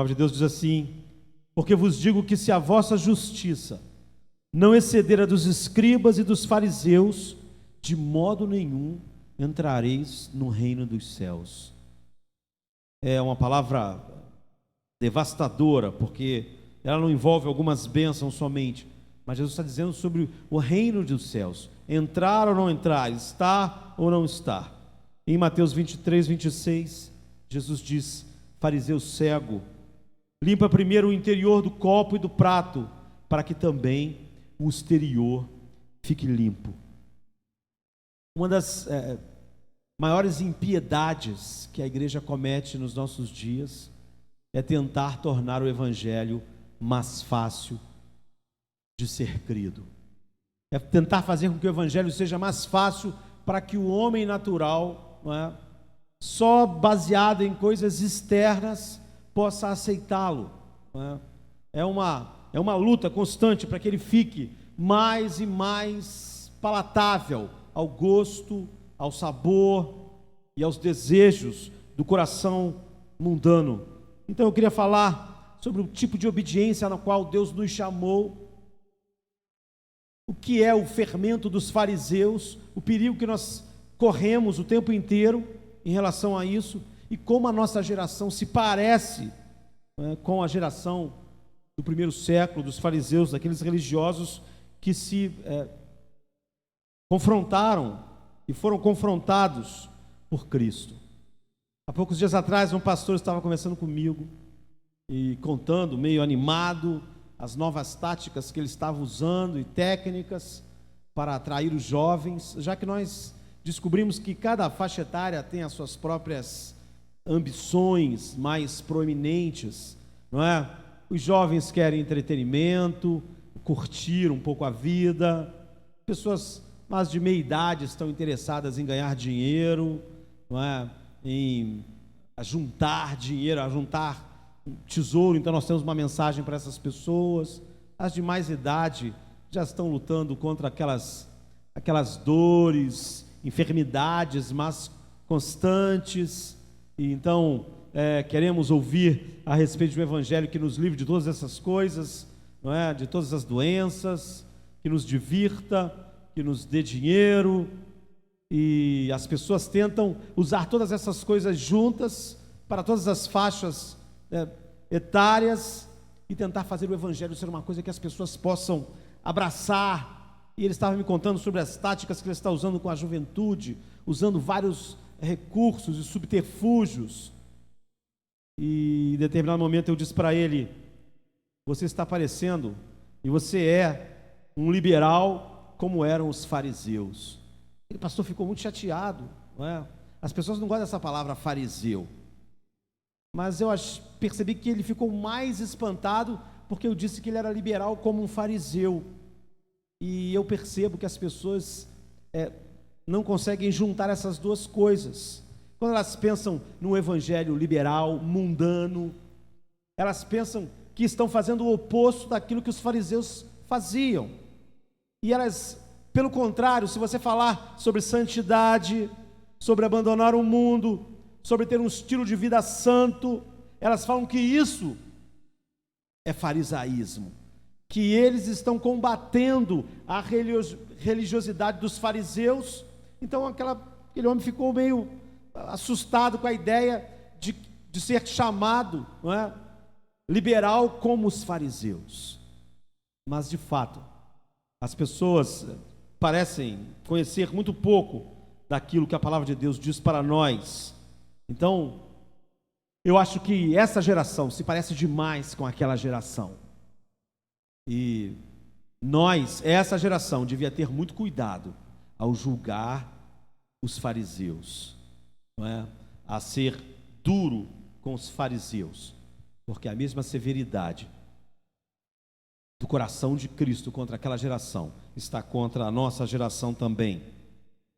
palavra de Deus diz assim: porque vos digo que se a vossa justiça não exceder a dos escribas e dos fariseus, de modo nenhum entrareis no reino dos céus. É uma palavra devastadora, porque ela não envolve algumas bênçãos somente, mas Jesus está dizendo sobre o reino dos céus: entrar ou não entrar, estar ou não estar. Em Mateus 23, 26, Jesus diz: fariseu cego, limpa primeiro o interior do copo e do prato, para que também o exterior fique limpo. Uma das maiores impiedades que a igreja comete nos nossos dias é tentar tornar o evangelho mais fácil de ser crido. É tentar fazer com que o evangelho seja mais fácil para que o homem natural, não é, só baseado em coisas externas, possa aceitá-lo. Não é? É uma luta constante para que ele fique mais e mais palatável ao gosto, ao sabor e aos desejos do coração mundano. Então eu queria falar sobre o tipo de obediência na qual Deus nos chamou, o que é o fermento dos fariseus, o perigo que nós corremos o tempo inteiro em relação a isso, e como a nossa geração se parece, né, com a geração do primeiro século, dos fariseus, daqueles religiosos que se confrontaram e foram confrontados por Cristo. Há poucos dias atrás, um pastor estava conversando comigo e contando, meio animado, as novas táticas que ele estava usando e técnicas para atrair os jovens, já que nós descobrimos que cada faixa etária tem as suas próprias ambições mais proeminentes, não é? Os jovens querem entretenimento, curtir um pouco a vida, pessoas mais de meia idade estão interessadas em ganhar dinheiro, não é? Em juntar dinheiro, a juntar tesouro. Então nós temos uma mensagem para essas pessoas. As de mais idade já estão lutando contra aquelas dores, enfermidades mais constantes, e então queremos ouvir a respeito do evangelho que nos livre de todas essas coisas, não é? De todas as doenças, que nos divirta, que nos dê dinheiro. E as pessoas tentam usar todas essas coisas juntas para todas as faixas etárias e tentar fazer o evangelho ser uma coisa que as pessoas possam abraçar. E ele estava me contando sobre as táticas que ele está usando com a juventude, usando vários recursos e subterfúgios. E em determinado momento eu disse para ele: você está parecendo, e você é um liberal como eram os fariseus. O pastor ficou muito chateado, não é? As pessoas não gostam dessa palavra fariseu, mas eu percebi que ele ficou mais espantado porque eu disse que ele era liberal como um fariseu. E eu percebo que as pessoas não conseguem juntar essas duas coisas. Quando elas pensam no evangelho liberal, mundano, elas pensam que estão fazendo o oposto daquilo que os fariseus faziam. E elas, pelo contrário, se você falar sobre santidade, sobre abandonar o mundo, sobre ter um estilo de vida santo, elas falam que isso é farisaísmo, que eles estão combatendo a religiosidade dos fariseus. Então aquele homem ficou meio assustado com a ideia de ser chamado, não é, liberal como os fariseus. Mas de fato, as pessoas parecem conhecer muito pouco daquilo que a palavra de Deus diz para nós. Então, eu acho que essa geração se parece demais com aquela geração. E essa geração, devia ter muito cuidado ao julgar os fariseus, não é? A ser duro com os fariseus, porque a mesma severidade do coração de Cristo contra aquela geração está contra a nossa geração também.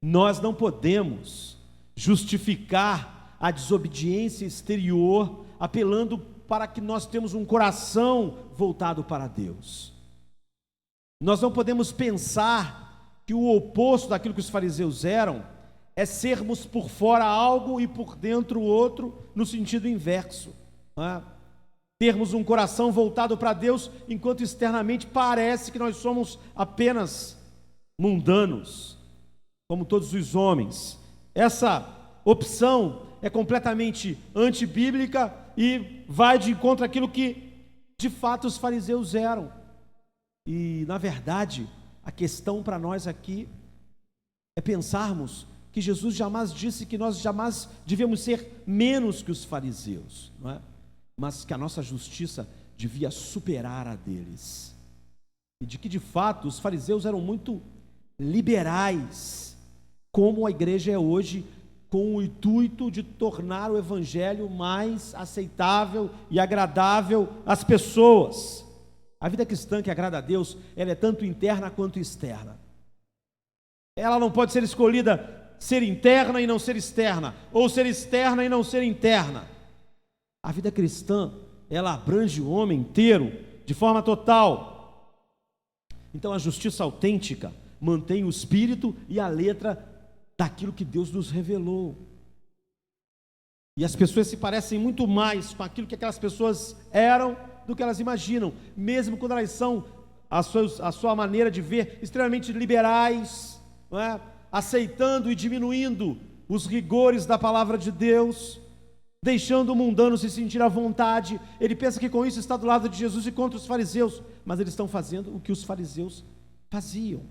Nós não podemos justificar a desobediência exterior apelando para que nós temos um coração voltado para Deus. Nós não podemos pensar que o oposto daquilo que os fariseus eram é sermos por fora algo e por dentro outro, no sentido inverso, não é? termos um coração voltado para Deus, enquanto externamente parece que nós somos apenas mundanos, como todos os homens. Essa opção é completamente antibíblica e vai de encontro àquilo que de fato os fariseus eram. E na verdade, a questão para nós aqui é pensarmos que Jesus jamais disse que nós jamais devemos ser menos que os fariseus, não é? Mas que a nossa justiça devia superar a deles. E de que de fato os fariseus eram muito liberais, como a igreja é hoje, com o intuito de tornar o evangelho mais aceitável e agradável às pessoas. A vida cristã que agrada a Deus, ela é tanto interna quanto externa. Ela não pode ser escolhida ser interna e não ser externa, ou ser externa e não ser interna. A vida cristã, ela abrange o homem inteiro, de forma total. Então a justiça autêntica mantém o espírito e a letra daquilo que Deus nos revelou. E as pessoas se parecem muito mais com aquilo que aquelas pessoas eram do que elas imaginam, mesmo quando elas são, a sua maneira de ver, extremamente liberais, não é? Aceitando e diminuindo os rigores da palavra de Deus, deixando o mundano se sentir à vontade. Ele pensa que com isso está do lado de Jesus e contra os fariseus, mas eles estão fazendo o que os fariseus faziam,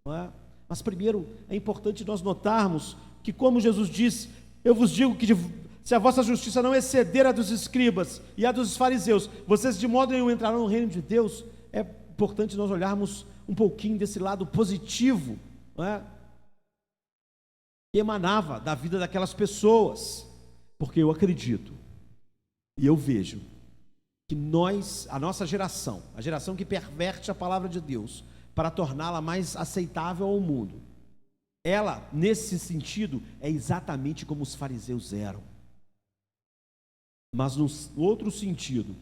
não é? Mas primeiro é importante nós notarmos que, como Jesus disse, eu vos digo que se a vossa justiça não exceder a dos escribas e a dos fariseus, vocês de modo nenhum entrarão no reino de Deus. É importante nós olharmos um pouquinho desse lado positivo, não é? Que emanava da vida daquelas pessoas, porque eu acredito e eu vejo que a nossa geração, a geração que perverte a palavra de Deus para torná-la mais aceitável ao mundo, ela, nesse sentido, é exatamente como os fariseus eram. Mas no outro sentido,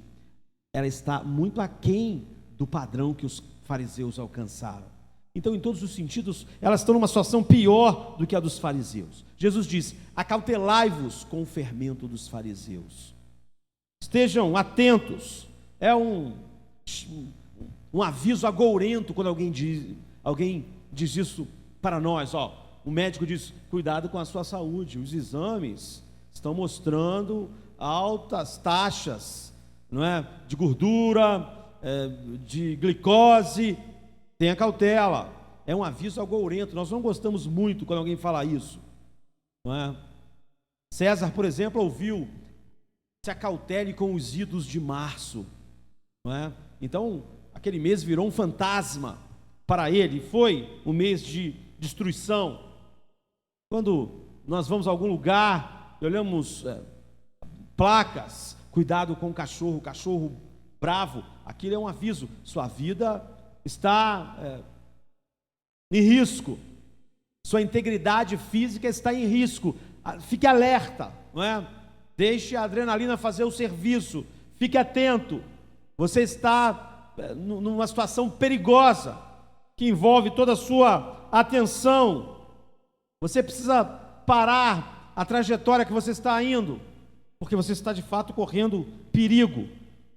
ela está muito aquém do padrão que os fariseus alcançaram. Então, em todos os sentidos, elas estão numa situação pior do que a dos fariseus. Jesus diz: acautelai-vos com o fermento dos fariseus. Estejam atentos. É um aviso agourento quando alguém diz isso para nós. O médico diz: cuidado com a sua saúde. Os exames estão mostrando altas taxas, não é? De gordura, de glicose. Tenha cautela. É um aviso agourento. Nós não gostamos muito quando alguém fala isso, não é? César, por exemplo, ouviu: se acautele com os idos de março, não é? Então, aquele mês virou um fantasma para ele. Foi um mês de destruição. Quando nós vamos a algum lugar e olhamos placas: cuidado com o cachorro bravo, aquilo é um aviso, sua vida está em risco, sua integridade física está em risco, fique alerta, não é? Deixe a adrenalina fazer o serviço, fique atento, você está numa situação perigosa, que envolve toda a sua atenção, você precisa parar a trajetória que você está indo, porque você está de fato correndo perigo.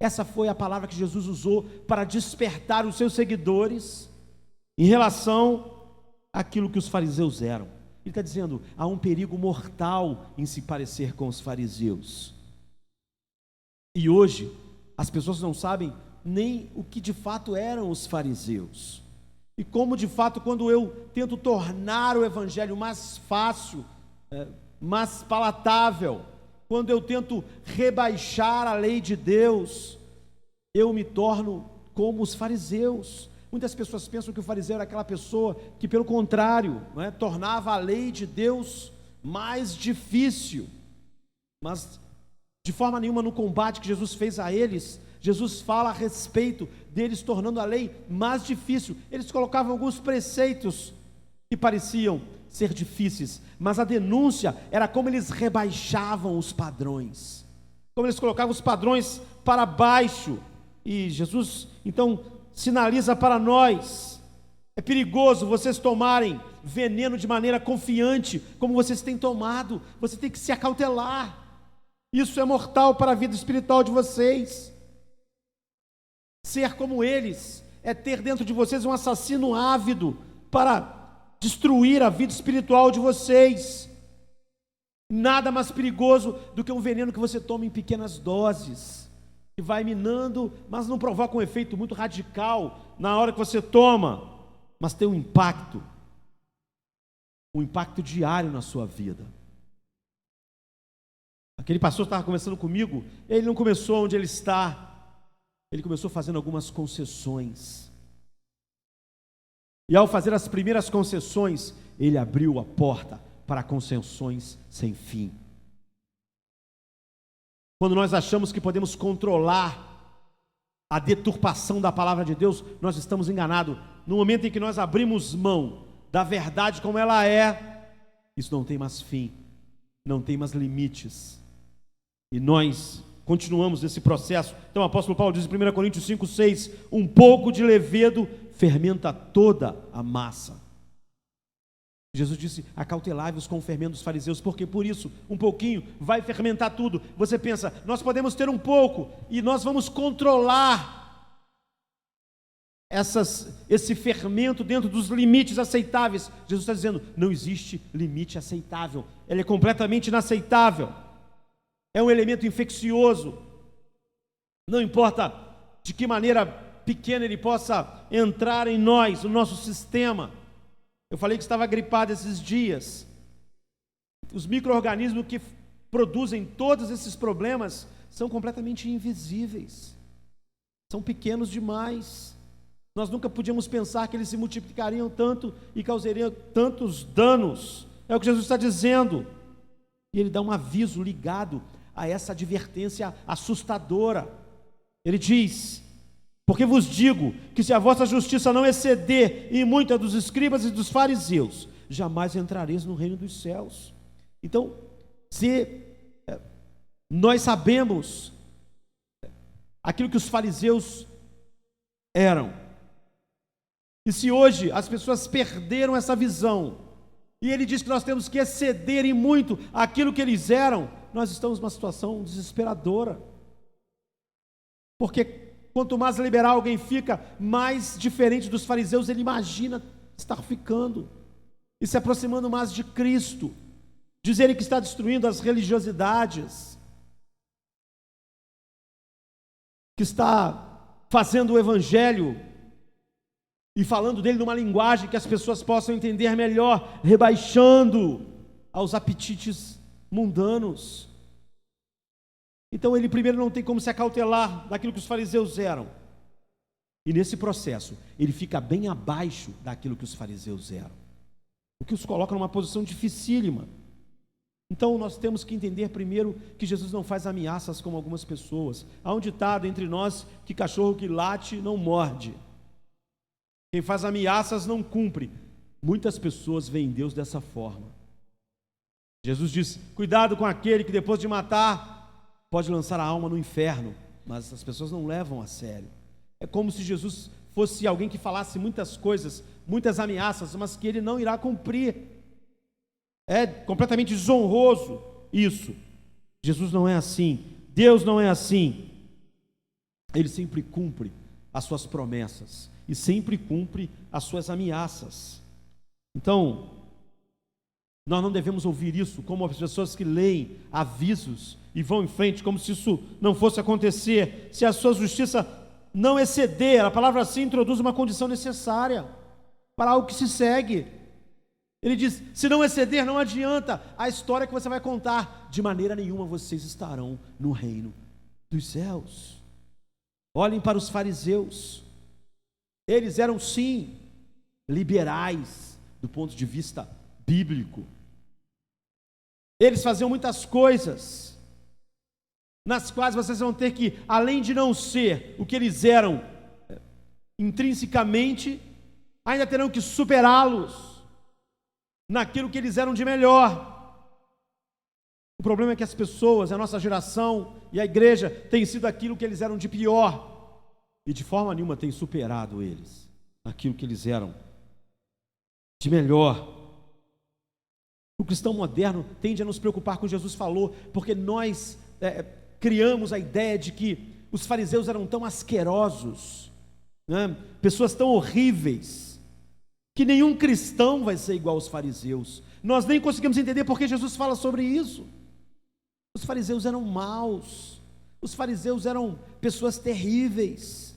Essa foi a palavra que Jesus usou para despertar os seus seguidores em relação àquilo que os fariseus eram. Ele está dizendo: há um perigo mortal em se parecer com os fariseus. E hoje as pessoas não sabem nem o que de fato eram os fariseus. E como de fato, quando eu tento tornar o evangelho mais fácil, mais palatável, quando eu tento rebaixar a lei de Deus, eu me torno como os fariseus. Muitas pessoas pensam que o fariseu era aquela pessoa que, pelo contrário, tornava a lei de Deus mais difícil. Mas, de forma nenhuma, no combate que Jesus fez a eles, Jesus fala a respeito deles tornando a lei mais difícil. Eles colocavam alguns preceitos que pareciam ser difíceis, mas a denúncia era como eles rebaixavam os padrões, como eles colocavam os padrões para baixo. E Jesus então sinaliza para nós: é perigoso vocês tomarem veneno de maneira confiante, como vocês têm tomado. Você tem que se acautelar, isso é mortal para a vida espiritual de vocês. ser como eles é ter dentro de vocês um assassino ávido para destruir a vida espiritual de vocês. Nada mais perigoso do que um veneno que você toma em pequenas doses, que vai minando, mas não provoca um efeito muito radical na hora que você toma, mas tem um impacto diário na sua vida. Aquele pastor que estava conversando comigo, ele não começou onde ele está, ele começou fazendo algumas concessões. E ao fazer as primeiras concessões, ele abriu a porta para concessões sem fim. Quando nós achamos que podemos controlar a deturpação da palavra de Deus, nós estamos enganados. No momento em que nós abrimos mão da verdade como ela é, isso não tem mais fim, não tem mais limites. E nós continuamos esse processo. Então o apóstolo Paulo diz em 1 Coríntios 5,6: um pouco de levedo fermenta toda a massa. Jesus disse: acautelai-vos com o fermento dos fariseus, porque por isso, um pouquinho vai fermentar tudo. Você pensa, nós podemos ter um pouco e nós vamos controlar esse fermento dentro dos limites aceitáveis. Jesus está dizendo, não existe limite aceitável, ele é completamente inaceitável, é um elemento infeccioso, não importa de que maneira pequena ele possa entrar em nós, no nosso sistema. Eu falei que estava gripado esses dias. Os micro-organismos que produzem todos esses problemas são completamente invisíveis, são pequenos demais. Nós nunca podíamos pensar que eles se multiplicariam tanto e causariam tantos danos. É o que Jesus está dizendo. E ele dá um aviso ligado a essa advertência assustadora. Ele diz: porque vos digo que se a vossa justiça não exceder em muita dos escribas e dos fariseus, jamais entrareis no reino dos céus. Então, se nós sabemos aquilo que os fariseus eram, e se hoje as pessoas perderam essa visão, e ele diz que nós temos que exceder em muito aquilo que eles eram, nós estamos numa situação desesperadora. Porque quanto mais liberal alguém fica, mais diferente dos fariseus ele imagina estar ficando, e se aproximando mais de Cristo. Diz ele que está destruindo as religiosidades, que está fazendo o evangelho e falando dele numa linguagem que as pessoas possam entender melhor, rebaixando aos apetites mundanos. Então ele primeiro não tem como se acautelar daquilo que os fariseus eram, e nesse processo ele fica bem abaixo daquilo que os fariseus eram, o que os coloca numa posição dificílima. Então nós temos que entender primeiro que Jesus não faz ameaças como algumas pessoas. Há um ditado entre nós que cachorro que late não morde, quem faz ameaças não cumpre. Muitas pessoas veem Deus dessa forma. Jesus diz: cuidado com aquele que depois de matar pode lançar a alma no inferno, mas as pessoas não levam a sério. É como se Jesus fosse alguém que falasse muitas coisas, muitas ameaças, mas que ele não irá cumprir. É completamente desonroso isso. Jesus não é assim, Deus não é assim. Ele sempre cumpre as suas promessas e sempre cumpre as suas ameaças. Então, nós não devemos ouvir isso como as pessoas que leem avisos e vão em frente como se isso não fosse acontecer. Se a sua justiça não exceder, a palavra assim introduz uma condição necessária para algo que se segue. Ele diz: se não exceder, não adianta a história que você vai contar, de maneira nenhuma vocês estarão no reino dos céus. Olhem para os fariseus. Eles eram sim liberais do ponto de vista bíblico. Eles faziam muitas coisas nas quais vocês vão ter que, além de não ser o que eles eram intrinsecamente, ainda terão que superá-los naquilo que eles eram de melhor. O problema é que as pessoas, a nossa geração e a igreja tem sido aquilo que eles eram de pior, e de forma nenhuma tem superado eles naquilo que eles eram de melhor. O cristão moderno tende a nos preocupar com o que Jesus falou, porque nós criamos a ideia de que os fariseus eram tão asquerosos, né? Pessoas tão horríveis, que nenhum cristão vai ser igual aos fariseus. Nós nem conseguimos entender porque Jesus fala sobre isso. Os fariseus eram maus, os fariseus eram pessoas terríveis.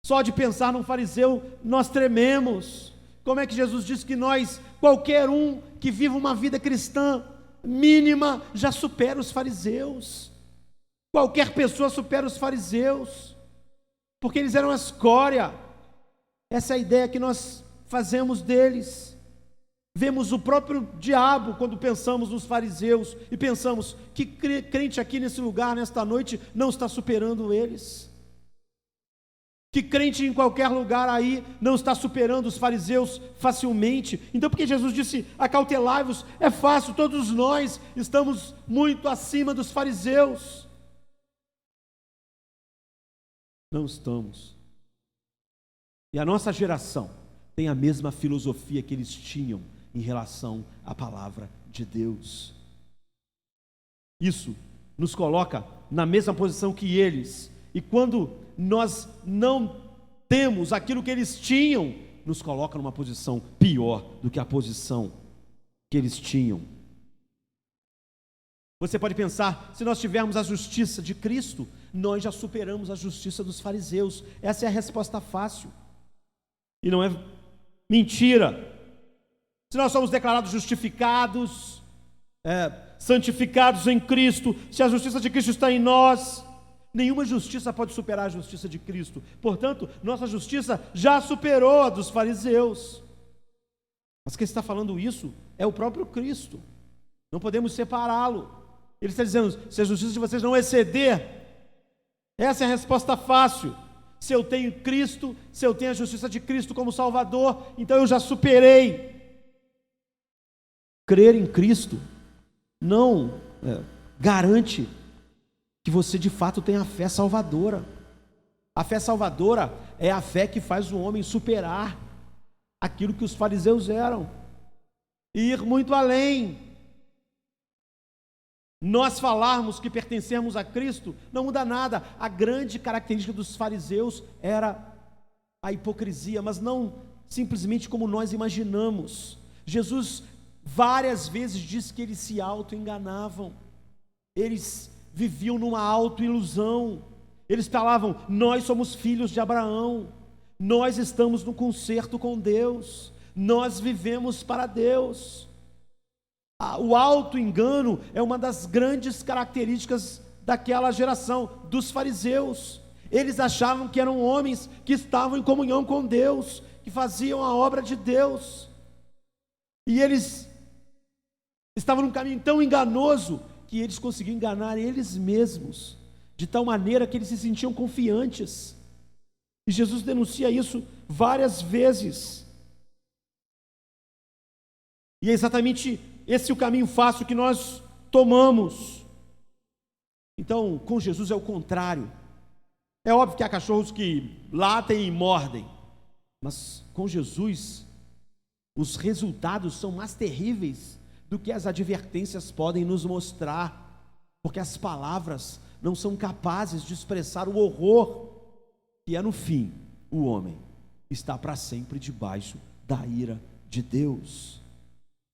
Só de pensar num fariseu, nós trememos. Como é que Jesus diz que nós, qualquer um que viva uma vida cristã mínima, já supera os fariseus? Qualquer pessoa supera os fariseus, porque eles eram a escória. Essa é a ideia que nós fazemos deles. Vemos o próprio diabo quando pensamos nos fariseus e pensamos que crente aqui nesse lugar, nesta noite, não está superando eles. Que crente em qualquer lugar aí não está superando os fariseus facilmente. Então, porque Jesus disse, acautelai-vos, é fácil, todos nós estamos muito acima dos fariseus. Não estamos. E a nossa geração tem a mesma filosofia que eles tinham em relação à palavra de Deus. Isso nos coloca na mesma posição que eles. E quando nós não temos aquilo que eles tinham, nos coloca numa posição pior do que a posição que eles tinham. Você pode pensar, se nós tivermos a justiça de Cristo, nós já superamos a justiça dos fariseus. Essa é a resposta fácil. E não é mentira. Se nós somos declarados justificados, santificados em Cristo, se a justiça de Cristo está em nós, nenhuma justiça pode superar a justiça de Cristo. Portanto, nossa justiça já superou a dos fariseus. Mas quem está falando isso é o próprio Cristo. Não podemos separá-lo. Ele está dizendo, se a justiça de vocês não exceder, essa é a resposta fácil. Se eu tenho Cristo, se eu tenho a justiça de Cristo como Salvador, então eu já superei. Crer em Cristo não garante que você de fato tenha a fé salvadora. A fé salvadora é a fé que faz o homem superar aquilo que os fariseus eram, e ir muito além. Nós falarmos que pertencemos a Cristo não muda nada. A grande característica dos fariseus era a hipocrisia, mas não simplesmente como nós imaginamos. Jesus várias vezes disse que eles se auto-enganavam, eles viviam numa auto-ilusão. Eles falavam, nós somos filhos de Abraão, nós estamos no concerto com Deus, nós vivemos para Deus. O auto-engano é uma das grandes características daquela geração, dos fariseus. Eles achavam que eram homens que estavam em comunhão com Deus, que faziam a obra de Deus, e eles estavam num caminho tão enganoso que eles conseguiam enganar eles mesmos, de tal maneira que eles se sentiam confiantes. E Jesus denuncia isso várias vezes. E é exatamente esse o caminho fácil que nós tomamos. Então, com Jesus é o contrário. É óbvio que há cachorros que latem e mordem, mas com Jesus os resultados são mais terríveis do que as advertências podem nos mostrar, porque as palavras não são capazes de expressar o horror que é, no fim, o homem está para sempre debaixo da ira de Deus.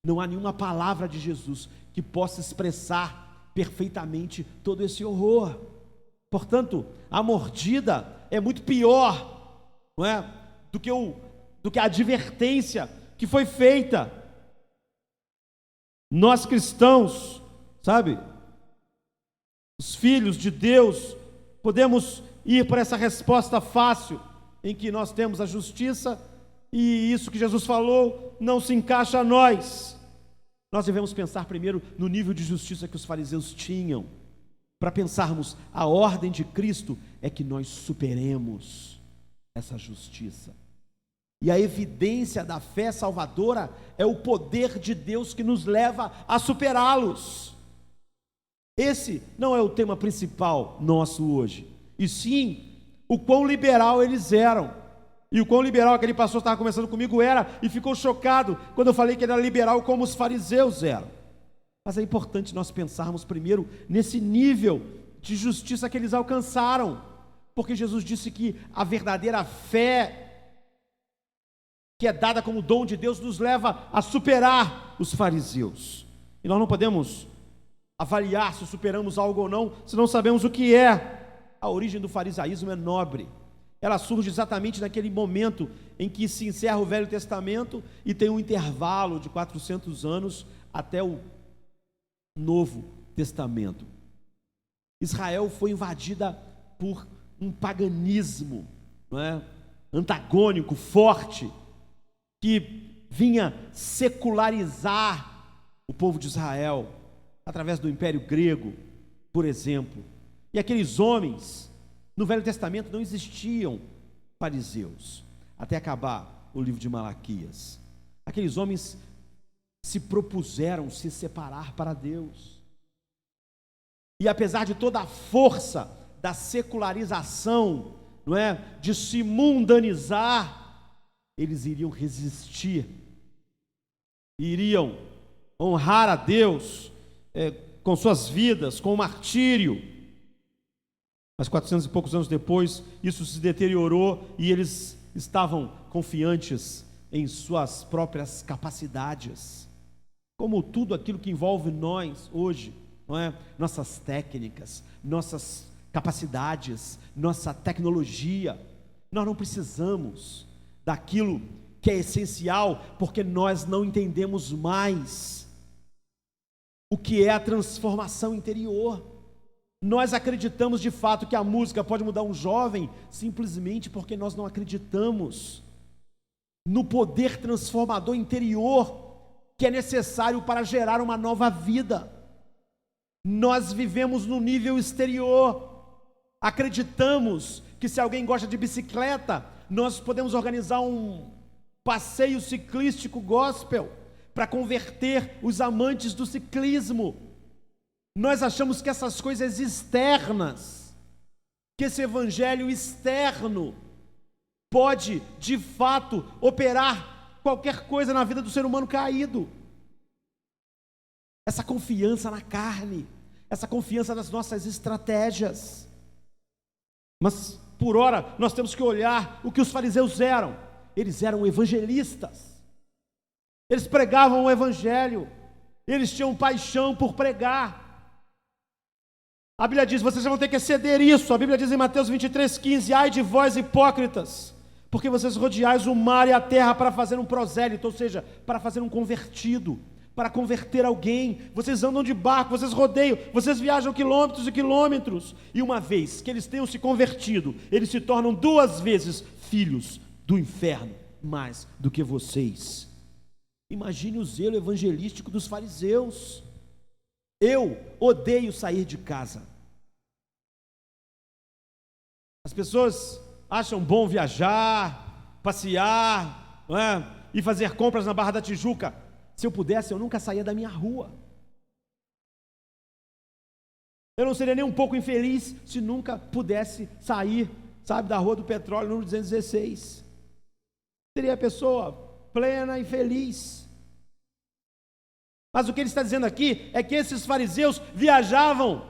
Não há nenhuma palavra de Jesus que possa expressar perfeitamente todo esse horror. Portanto, a mordida é muito pior, não é, do que a advertência que foi feita. Nós cristãos, sabe, os filhos de Deus, podemos ir para essa resposta fácil, em que nós temos a justiça, e isso que Jesus falou não se encaixa a nós. Nós devemos pensar primeiro no nível de justiça que os fariseus tinham. Para pensarmos a ordem de Cristo é que nós superemos essa justiça. E a evidência da fé salvadora é o poder de Deus que nos leva a superá-los. Esse não é o tema principal nosso hoje, e sim o quão liberal eles eram. E o quão liberal aquele pastor estava conversando comigo era, e ficou chocado quando eu falei que ele era liberal como os fariseus eram. Mas é importante nós pensarmos primeiro nesse nível de justiça que eles alcançaram, porque Jesus disse que a verdadeira fé que é dada como dom de Deus nos leva a superar os fariseus. E nós não podemos avaliar se superamos algo ou não, se não sabemos o que é. A origem do farisaísmo é nobre. Ela surge exatamente naquele momento em que se encerra o Velho Testamento e tem um intervalo de 400 anos até o Novo Testamento. Israel foi invadida por um paganismo, não é? Antagônico, forte, que vinha secularizar o povo de Israel através do Império Grego, por exemplo. E aqueles homens, no Velho Testamento não existiam fariseus, até acabar o livro de Malaquias. Aqueles homens se propuseram se separar para Deus. E apesar de toda a força da secularização, não é, de se mundanizar, eles iriam resistir, iriam honrar a Deus com suas vidas, com o martírio. Mas 400 e poucos anos depois, isso se deteriorou e eles estavam confiantes em suas próprias capacidades, como tudo aquilo que envolve nós hoje, não é? Nossas técnicas, nossas capacidades, nossa tecnologia. Nós não precisamos daquilo que é essencial, porque nós não entendemos mais o que é a transformação interior. Nós acreditamos de fato que a música pode mudar um jovem, simplesmente porque nós não acreditamos no poder transformador interior que é necessário para gerar uma nova vida. Nós vivemos no nível exterior. Acreditamos que se alguém gosta de bicicleta, nós podemos organizar um passeio ciclístico gospel para converter os amantes do ciclismo. Nós achamos que essas coisas externas, que esse evangelho externo pode de fato operar qualquer coisa na vida do ser humano caído. Essa confiança na carne, essa confiança nas nossas estratégias. Mas por ora nós temos que olhar o que os fariseus eram. Eles eram evangelistas, eles pregavam o evangelho, eles tinham paixão por pregar. A Bíblia diz, vocês vão ter que exceder isso. A Bíblia diz em Mateus 23:15, ai de vós hipócritas, porque vocês rodeais o mar e a terra para fazer um prosélito, ou seja, para fazer um convertido, para converter alguém. Vocês andam de barco, vocês rodeiam, vocês viajam quilômetros e quilômetros, e uma vez que eles tenham se convertido, eles se tornam 2 vezes filhos do inferno, mais do que vocês. Imagine o zelo evangelístico dos fariseus. Eu odeio sair de casa. As pessoas acham bom viajar, passear, não é? E fazer compras na Barra da Tijuca. Se eu pudesse, eu nunca saía da minha rua. Eu não seria nem um pouco infeliz se nunca pudesse sair, sabe, da Rua do Petróleo, número 216. Seria a pessoa plena e feliz. Mas o que ele está dizendo aqui é que esses fariseus viajavam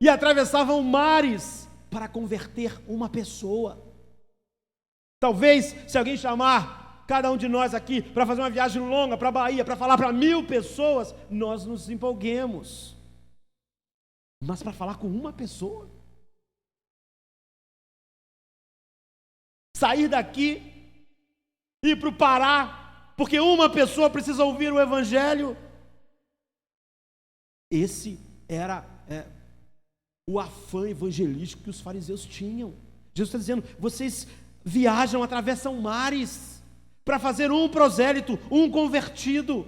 e atravessavam mares para converter uma pessoa. Talvez, se alguém chamar cada um de nós aqui para fazer uma viagem longa para a Bahia, para falar para 1000 pessoas, nós nos empolguemos. Mas para falar com uma pessoa, sair daqui, ir para o Pará, porque uma pessoa precisa ouvir o evangelho. Esse era o afã evangelístico que os fariseus tinham. Jesus está dizendo, vocês viajam, atravessam mares para fazer um prosélito, um convertido.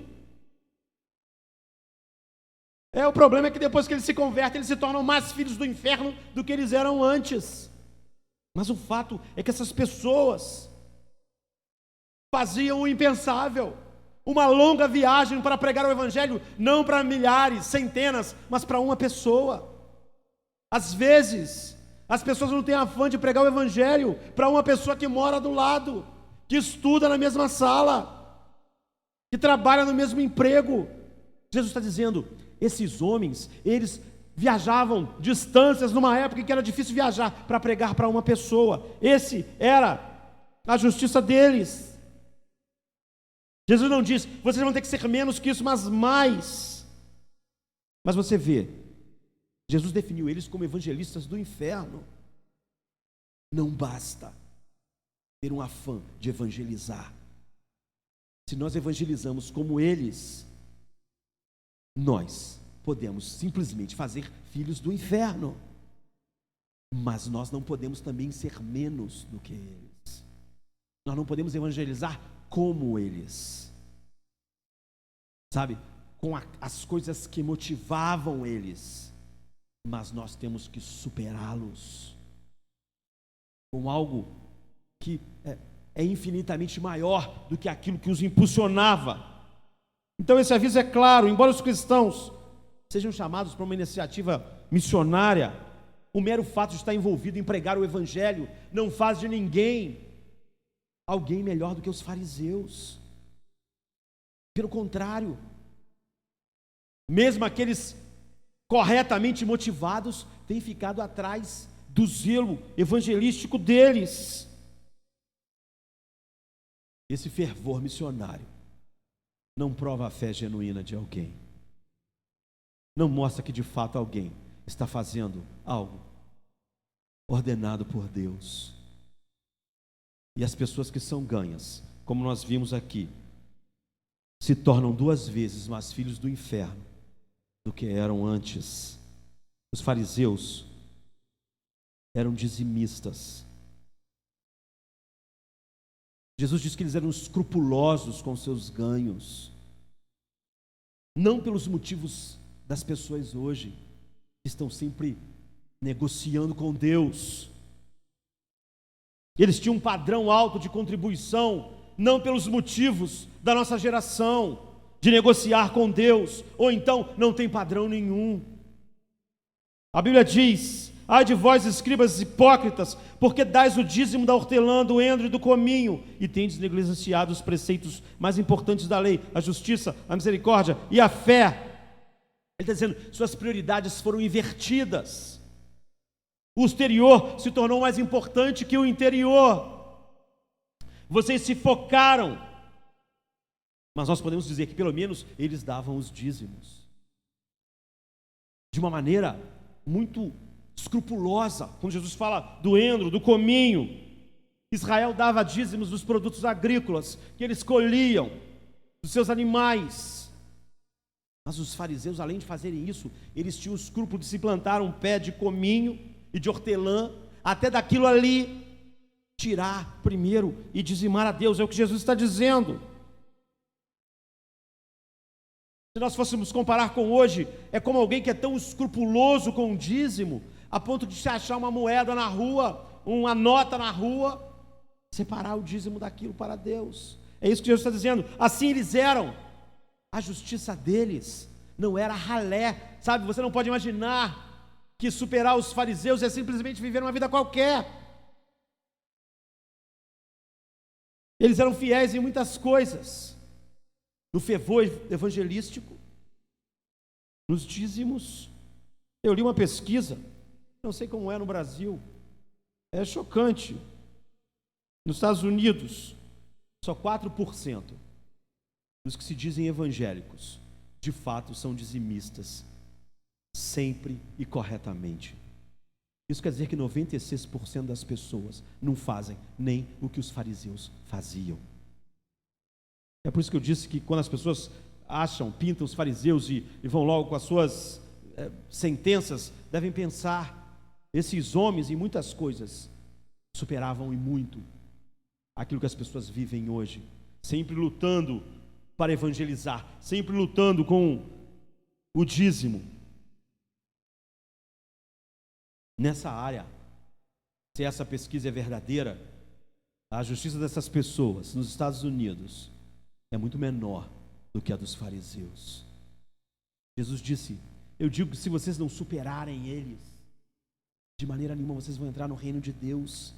O problema é que depois que eles se convertem, eles se tornam mais filhos do inferno do que eles eram antes. Mas o fato é que essas pessoas faziam o impensável, uma longa viagem para pregar o evangelho, não para milhares, centenas, mas para uma pessoa. Às vezes, as pessoas não têm afã de pregar o evangelho para uma pessoa que mora do lado, que estuda na mesma sala, que trabalha no mesmo emprego. Jesus está dizendo, esses homens, eles viajavam distâncias numa época em que era difícil viajar para pregar para uma pessoa. Esse era a justiça deles. Jesus não diz, vocês vão ter que ser menos que isso, mas mais. Mas você vê, Jesus definiu eles como evangelistas do inferno. Não basta ter um afã de evangelizar. Se nós evangelizamos como eles, nós podemos simplesmente fazer filhos do inferno. Mas nós não podemos também ser menos do que eles. Nós não podemos evangelizar como eles. Sabe? Com as coisas que motivavam eles. Mas nós temos que superá-los. Com algo que é infinitamente maior do que aquilo que os impulsionava. Então esse aviso é claro, embora os cristãos sejam chamados para uma iniciativa missionária, o mero fato de estar envolvido em pregar o evangelho não faz de ninguém alguém melhor do que os fariseus. Pelo contrário, mesmo aqueles corretamente motivados têm ficado atrás do zelo evangelístico deles. Esse fervor missionário não prova a fé genuína de alguém. Não mostra que de fato alguém está fazendo algo ordenado por Deus. E as pessoas que são ganhas, como nós vimos aqui, se tornam 2 vezes mais filhos do inferno do que eram antes. Os fariseus eram dizimistas. Jesus disse que eles eram escrupulosos com seus ganhos, não pelos motivos das pessoas hoje, que estão sempre negociando com Deus. Eles tinham um padrão alto de contribuição, não pelos motivos da nossa geração, de negociar com Deus, ou então não tem padrão nenhum. A Bíblia diz: ai de vós, escribas hipócritas, porque dais o dízimo da hortelã, do endro e do cominho, e tendes negligenciado os preceitos mais importantes da lei, a justiça, a misericórdia e a fé. Ele está dizendo, suas prioridades foram invertidas. O exterior se tornou mais importante que o interior. Vocês se focaram. Mas nós podemos dizer que pelo menos eles davam os dízimos de uma maneira muito escrupulosa. Quando Jesus fala do endro, do cominho, Israel dava dízimos dos produtos agrícolas que eles colhiam, dos seus animais. Mas os fariseus, além de fazerem isso, eles tinham o escrúpulo de se plantar um pé de cominho e de hortelã, até daquilo ali tirar primeiro e dizimar a Deus. É o que Jesus está dizendo. Se nós fôssemos comparar com hoje, é como alguém que é tão escrupuloso com o dízimo, a ponto de se achar uma moeda na rua, uma nota na rua, separar o dízimo daquilo para Deus. É isso que Jesus está dizendo. Assim eles eram. A justiça deles não era ralé, sabe? Você não pode imaginar que superar os fariseus é simplesmente viver uma vida qualquer. Eles eram fiéis em muitas coisas, no fervor evangelístico, nos dízimos. Eu li uma pesquisa, não sei como é no Brasil, é chocante. Nos Estados Unidos, só 4% dos que se dizem evangélicos, de fato são dizimistas, sempre e corretamente. Isso quer dizer que 96% das pessoas não fazem nem o que os fariseus faziam. É por isso que eu disse que quando as pessoas pintam os fariseus e vão logo com as suas sentenças, devem pensar, esses homens em muitas coisas superavam e muito aquilo que as pessoas vivem hoje, sempre lutando para evangelizar, sempre lutando com o dízimo. Nessa área, se essa pesquisa é verdadeira, a justiça dessas pessoas nos Estados Unidos é muito menor do que a dos fariseus. Jesus disse, eu digo que se vocês não superarem eles, de maneira nenhuma vocês vão entrar no reino de Deus.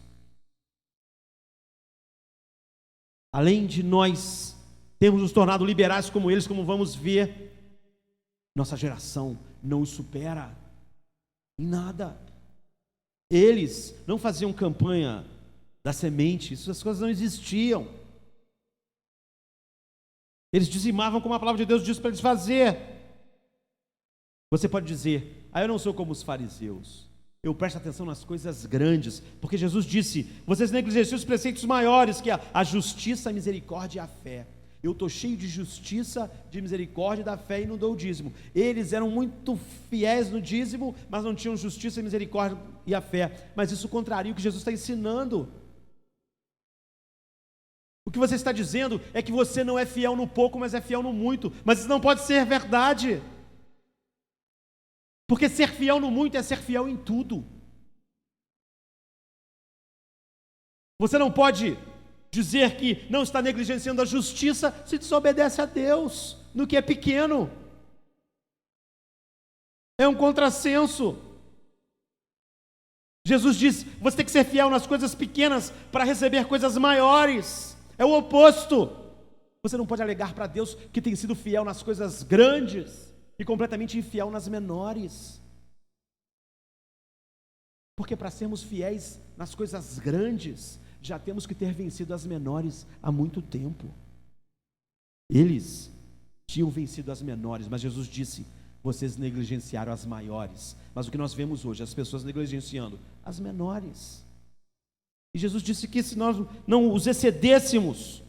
Além de nós termos nos tornado liberais como eles, como vamos ver, nossa geração não os supera. Em nada. Eles não faziam campanha da semente, essas coisas não existiam. Eles dizimavam como a palavra de Deus diz para eles fazer. Você pode dizer: eu não sou como os fariseus, eu presto atenção nas coisas grandes, porque Jesus disse: vocês negligenciam os preceitos maiores, que é a justiça, a misericórdia e a fé. Eu estou cheio de justiça, de misericórdia e da fé, e não dou o dízimo. Eles eram muito fiéis no dízimo, mas não tinham justiça, misericórdia e a fé. Mas isso contraria o que Jesus está ensinando. O que você está dizendo é que você não é fiel no pouco, mas é fiel no muito. Mas isso não pode ser verdade. Porque ser fiel no muito é ser fiel em tudo. Você não pode dizer que não está negligenciando a justiça se desobedece a Deus no que é pequeno. É um contrassenso. Jesus diz: você tem que ser fiel nas coisas pequenas para receber coisas maiores. É o oposto. Você não pode alegar para Deus que tem sido fiel nas coisas grandes e completamente infiel nas menores. Porque para sermos fiéis nas coisas grandes, já temos que ter vencido as menores há muito tempo. Eles tinham vencido as menores, mas Jesus disse: vocês negligenciaram as maiores. Mas o que nós vemos hoje, as pessoas negligenciando as menores. E Jesus disse que se nós não os excedêssemos.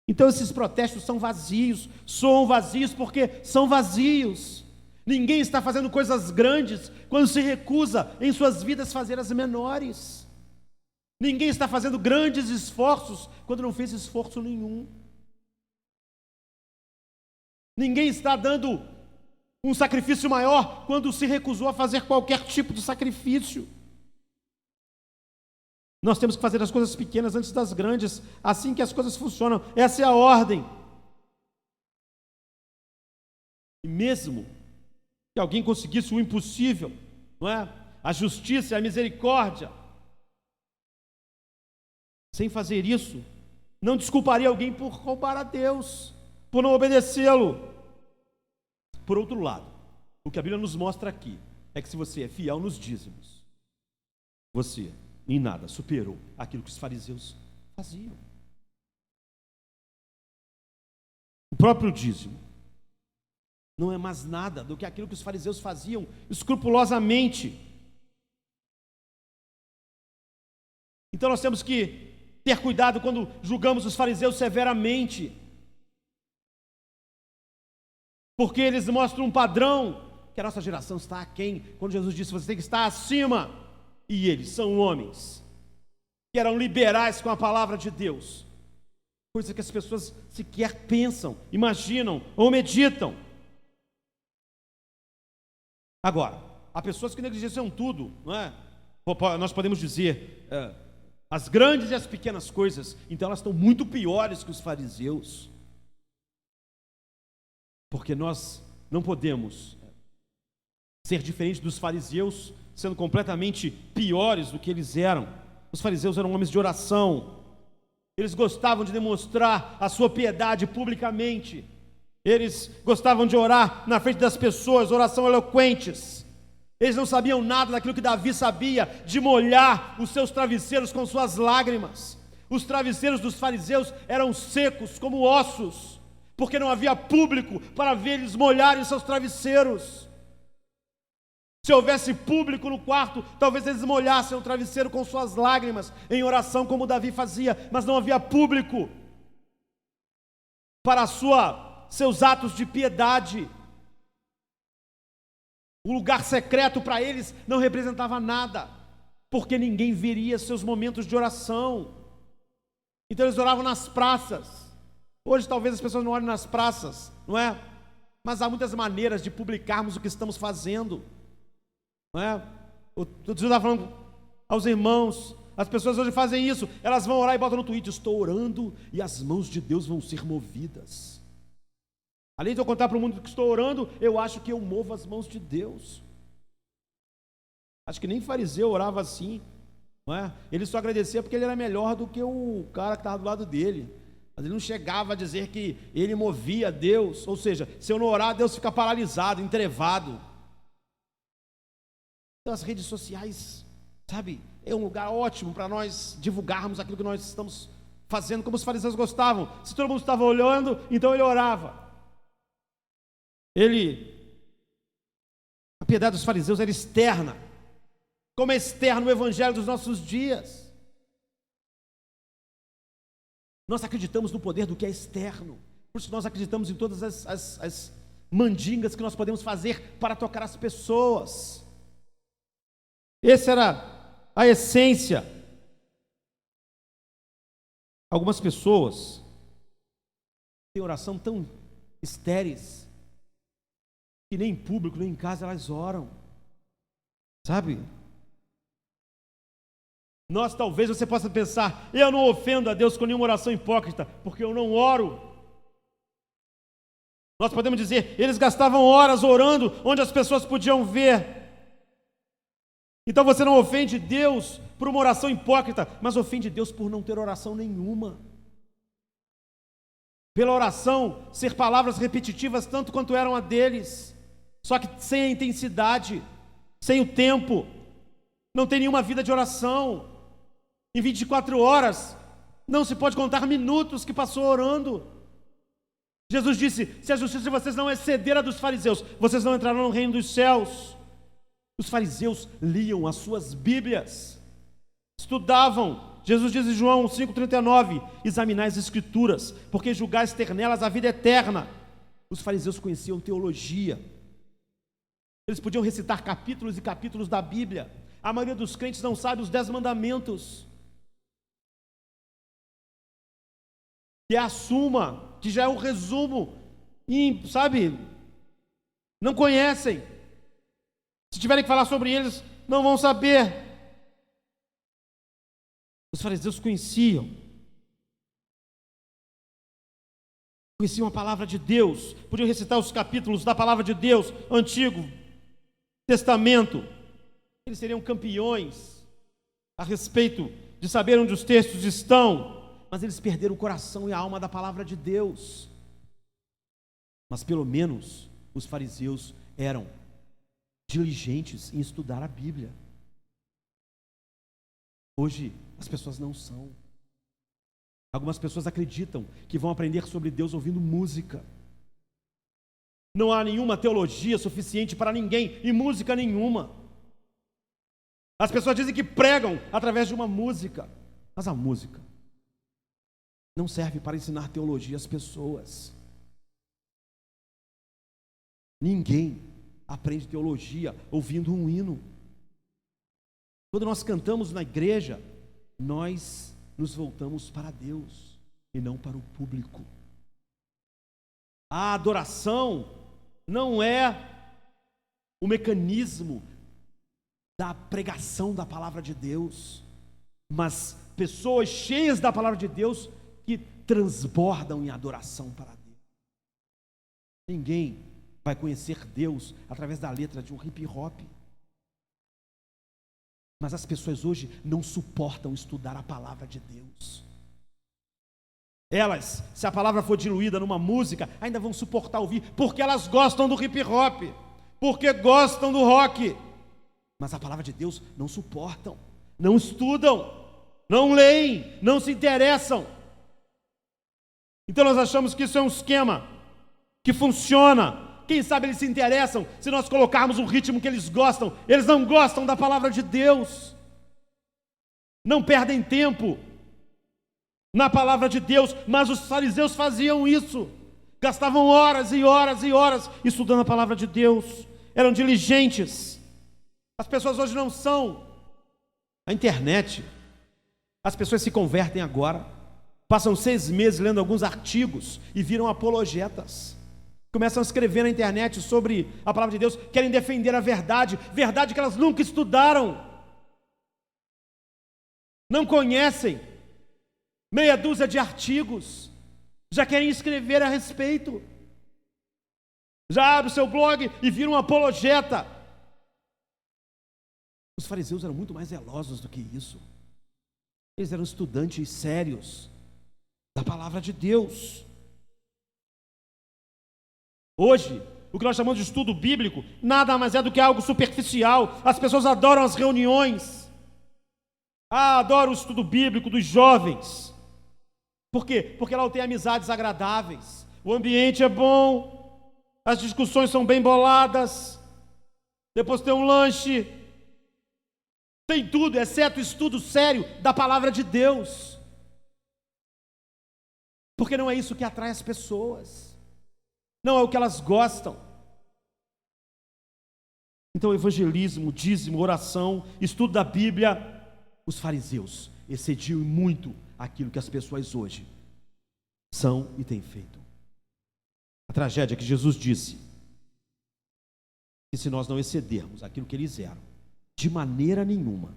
Então esses protestos são vazios, soam vazios porque são vazios. Ninguém está fazendo coisas grandes quando se recusa em suas vidas fazer as menores. Ninguém está fazendo grandes esforços quando não fez esforço nenhum. Ninguém está dando um sacrifício maior quando se recusou a fazer qualquer tipo de sacrifício. Nós temos que fazer as coisas pequenas antes das grandes, assim que as coisas funcionam. Essa é a ordem. E mesmo que alguém conseguisse o impossível, não é? A justiça e a misericórdia, sem fazer isso, não desculparia alguém por roubar a Deus, por não obedecê-lo. Por outro lado, o que a Bíblia nos mostra aqui é que se você é fiel nos dízimos, você em nada superou aquilo que os fariseus faziam. O próprio dízimo não é mais nada do que aquilo que os fariseus faziam escrupulosamente. Então nós temos que ter cuidado quando julgamos os fariseus severamente, porque eles mostram um padrão que a nossa geração está aquém. Quando Jesus disse: você tem que estar acima, e eles são homens que eram liberais com a palavra de Deus, coisa que as pessoas sequer pensam, imaginam ou meditam. Agora, há pessoas que negligenciam tudo, não é? Nós podemos dizer as grandes e as pequenas coisas, então elas estão muito piores que os fariseus, porque nós não podemos ser diferentes dos fariseus, sendo completamente piores do que eles eram. Os fariseus eram homens de oração, eles gostavam de demonstrar a sua piedade publicamente, eles gostavam de orar na frente das pessoas, oração eloquentes. Eles não sabiam nada daquilo que Davi sabia, de molhar os seus travesseiros com suas lágrimas. Os travesseiros dos fariseus eram secos como ossos, porque não havia público para ver eles molharem seus travesseiros. Se houvesse público no quarto, talvez eles molhassem o travesseiro com suas lágrimas, em oração como Davi fazia, mas não havia público para seus atos de piedade. O lugar secreto para eles não representava nada, porque ninguém veria seus momentos de oração. Então eles oravam nas praças. Hoje talvez as pessoas não orem nas praças, não é? Mas há muitas maneiras de publicarmos o que estamos fazendo, não é? Eu estava falando aos irmãos, as pessoas hoje fazem isso, elas vão orar e botam no Twitter: estou orando e as mãos de Deus vão ser movidas. Além de eu contar para o mundo que estou orando, eu acho que eu movo as mãos de Deus. Acho que nem fariseu orava assim, não é? Ele só agradecia porque ele era melhor do que o cara que estava do lado dele. Mas ele não chegava a dizer que ele movia Deus. Ou seja, se eu não orar, Deus fica paralisado, entrevado. Então as redes sociais, sabe, é um lugar ótimo para nós divulgarmos aquilo que nós estamos fazendo, como os fariseus gostavam. Se todo mundo estava olhando, então ele orava. A piedade dos fariseus era externa, como é externo o evangelho dos nossos dias. Nós acreditamos no poder do que é externo, por isso nós acreditamos em todas as mandingas que nós podemos fazer para tocar as pessoas. Essa era a essência. Algumas pessoas têm oração tão estéreis que nem em público, nem em casa elas oram, sabe? Talvez você possa pensar: eu não ofendo a Deus com nenhuma oração hipócrita, porque eu não oro. Nós podemos dizer: eles gastavam horas orando onde as pessoas podiam ver. Então você não ofende Deus por uma oração hipócrita, mas ofende Deus por não ter oração nenhuma. Pela oração ser palavras repetitivas tanto quanto eram a deles, só que sem a intensidade, sem o tempo. Não tem nenhuma vida de oração. Em 24 horas não se pode contar minutos que passou orando. Jesus disse: se a justiça de vocês não exceder a dos fariseus, vocês não entrarão no reino dos céus. Os fariseus liam as suas Bíblias, estudavam. Jesus diz em João 5,39: examinai as Escrituras, porque julgais ter nelas a vida eterna. Os fariseus conheciam teologia, eles podiam recitar capítulos e capítulos da Bíblia. A maioria dos crentes não sabe os 10 mandamentos, que é a suma, que já é um resumo, e, sabe, não conhecem. Se tiverem que falar sobre eles, não vão saber. Os fariseus conheciam a palavra de Deus, podiam recitar os capítulos da palavra de Deus, Antigo Testamento. Eles seriam campeões a respeito de saber onde os textos estão, mas eles perderam o coração e a alma da palavra de Deus. Mas pelo menos os fariseus eram diligentes em estudar a Bíblia. Hoje as pessoas não são. Algumas pessoas acreditam que vão aprender sobre Deus ouvindo música. Não há nenhuma teologia suficiente para ninguém e música nenhuma. As pessoas dizem que pregam através de uma música, mas a música não serve para ensinar teologia às pessoas. Ninguém aprende teologia ouvindo um hino. Quando nós cantamos na igreja, nós nos voltamos para Deus e não para o público. A adoração não é o mecanismo da pregação da palavra de Deus, mas pessoas cheias da palavra de Deus que transbordam em adoração para Deus. Ninguém vai conhecer Deus através da letra de um hip hop. Mas as pessoas hoje não suportam estudar a palavra de Deus. Elas, se a palavra for diluída numa música, ainda vão suportar ouvir, porque elas gostam do hip hop, porque gostam do rock. Mas a palavra de Deus não suportam, não estudam, não leem, não se interessam. Então nós achamos que isso é um esquema que funciona. Quem sabe eles se interessam se nós colocarmos o ritmo que eles gostam. Eles não gostam da palavra de Deus, não perdem tempo na palavra de Deus, mas os fariseus faziam isso, gastavam horas e horas e horas estudando a palavra de Deus, eram diligentes. As pessoas hoje não são. A internet, as pessoas se convertem agora, passam 6 meses lendo alguns artigos e viram apologetas. Começam a escrever na internet sobre a palavra de Deus, querem defender a verdade que elas nunca estudaram, não conhecem, meia dúzia de artigos, já querem escrever a respeito, já abre o seu blog e vira um apologeta. Os fariseus eram muito mais zelosos do que isso, eles eram estudantes sérios da palavra de Deus. Hoje, o que nós chamamos de estudo bíblico, nada mais é do que algo superficial. As pessoas adoram as reuniões, adoram o estudo bíblico dos jovens. Por quê? Porque lá tem amizades agradáveis, o ambiente é bom, as discussões são bem boladas, depois tem um lanche, tem tudo, exceto o estudo sério da palavra de Deus. Porque não é isso que atrai as pessoas, não é o que elas gostam. Então, evangelismo, dízimo, oração, estudo da Bíblia, os fariseus excediam muito aquilo que as pessoas hoje são e têm feito. A tragédia é que Jesus disse que se nós não excedermos aquilo que eles eram, de maneira nenhuma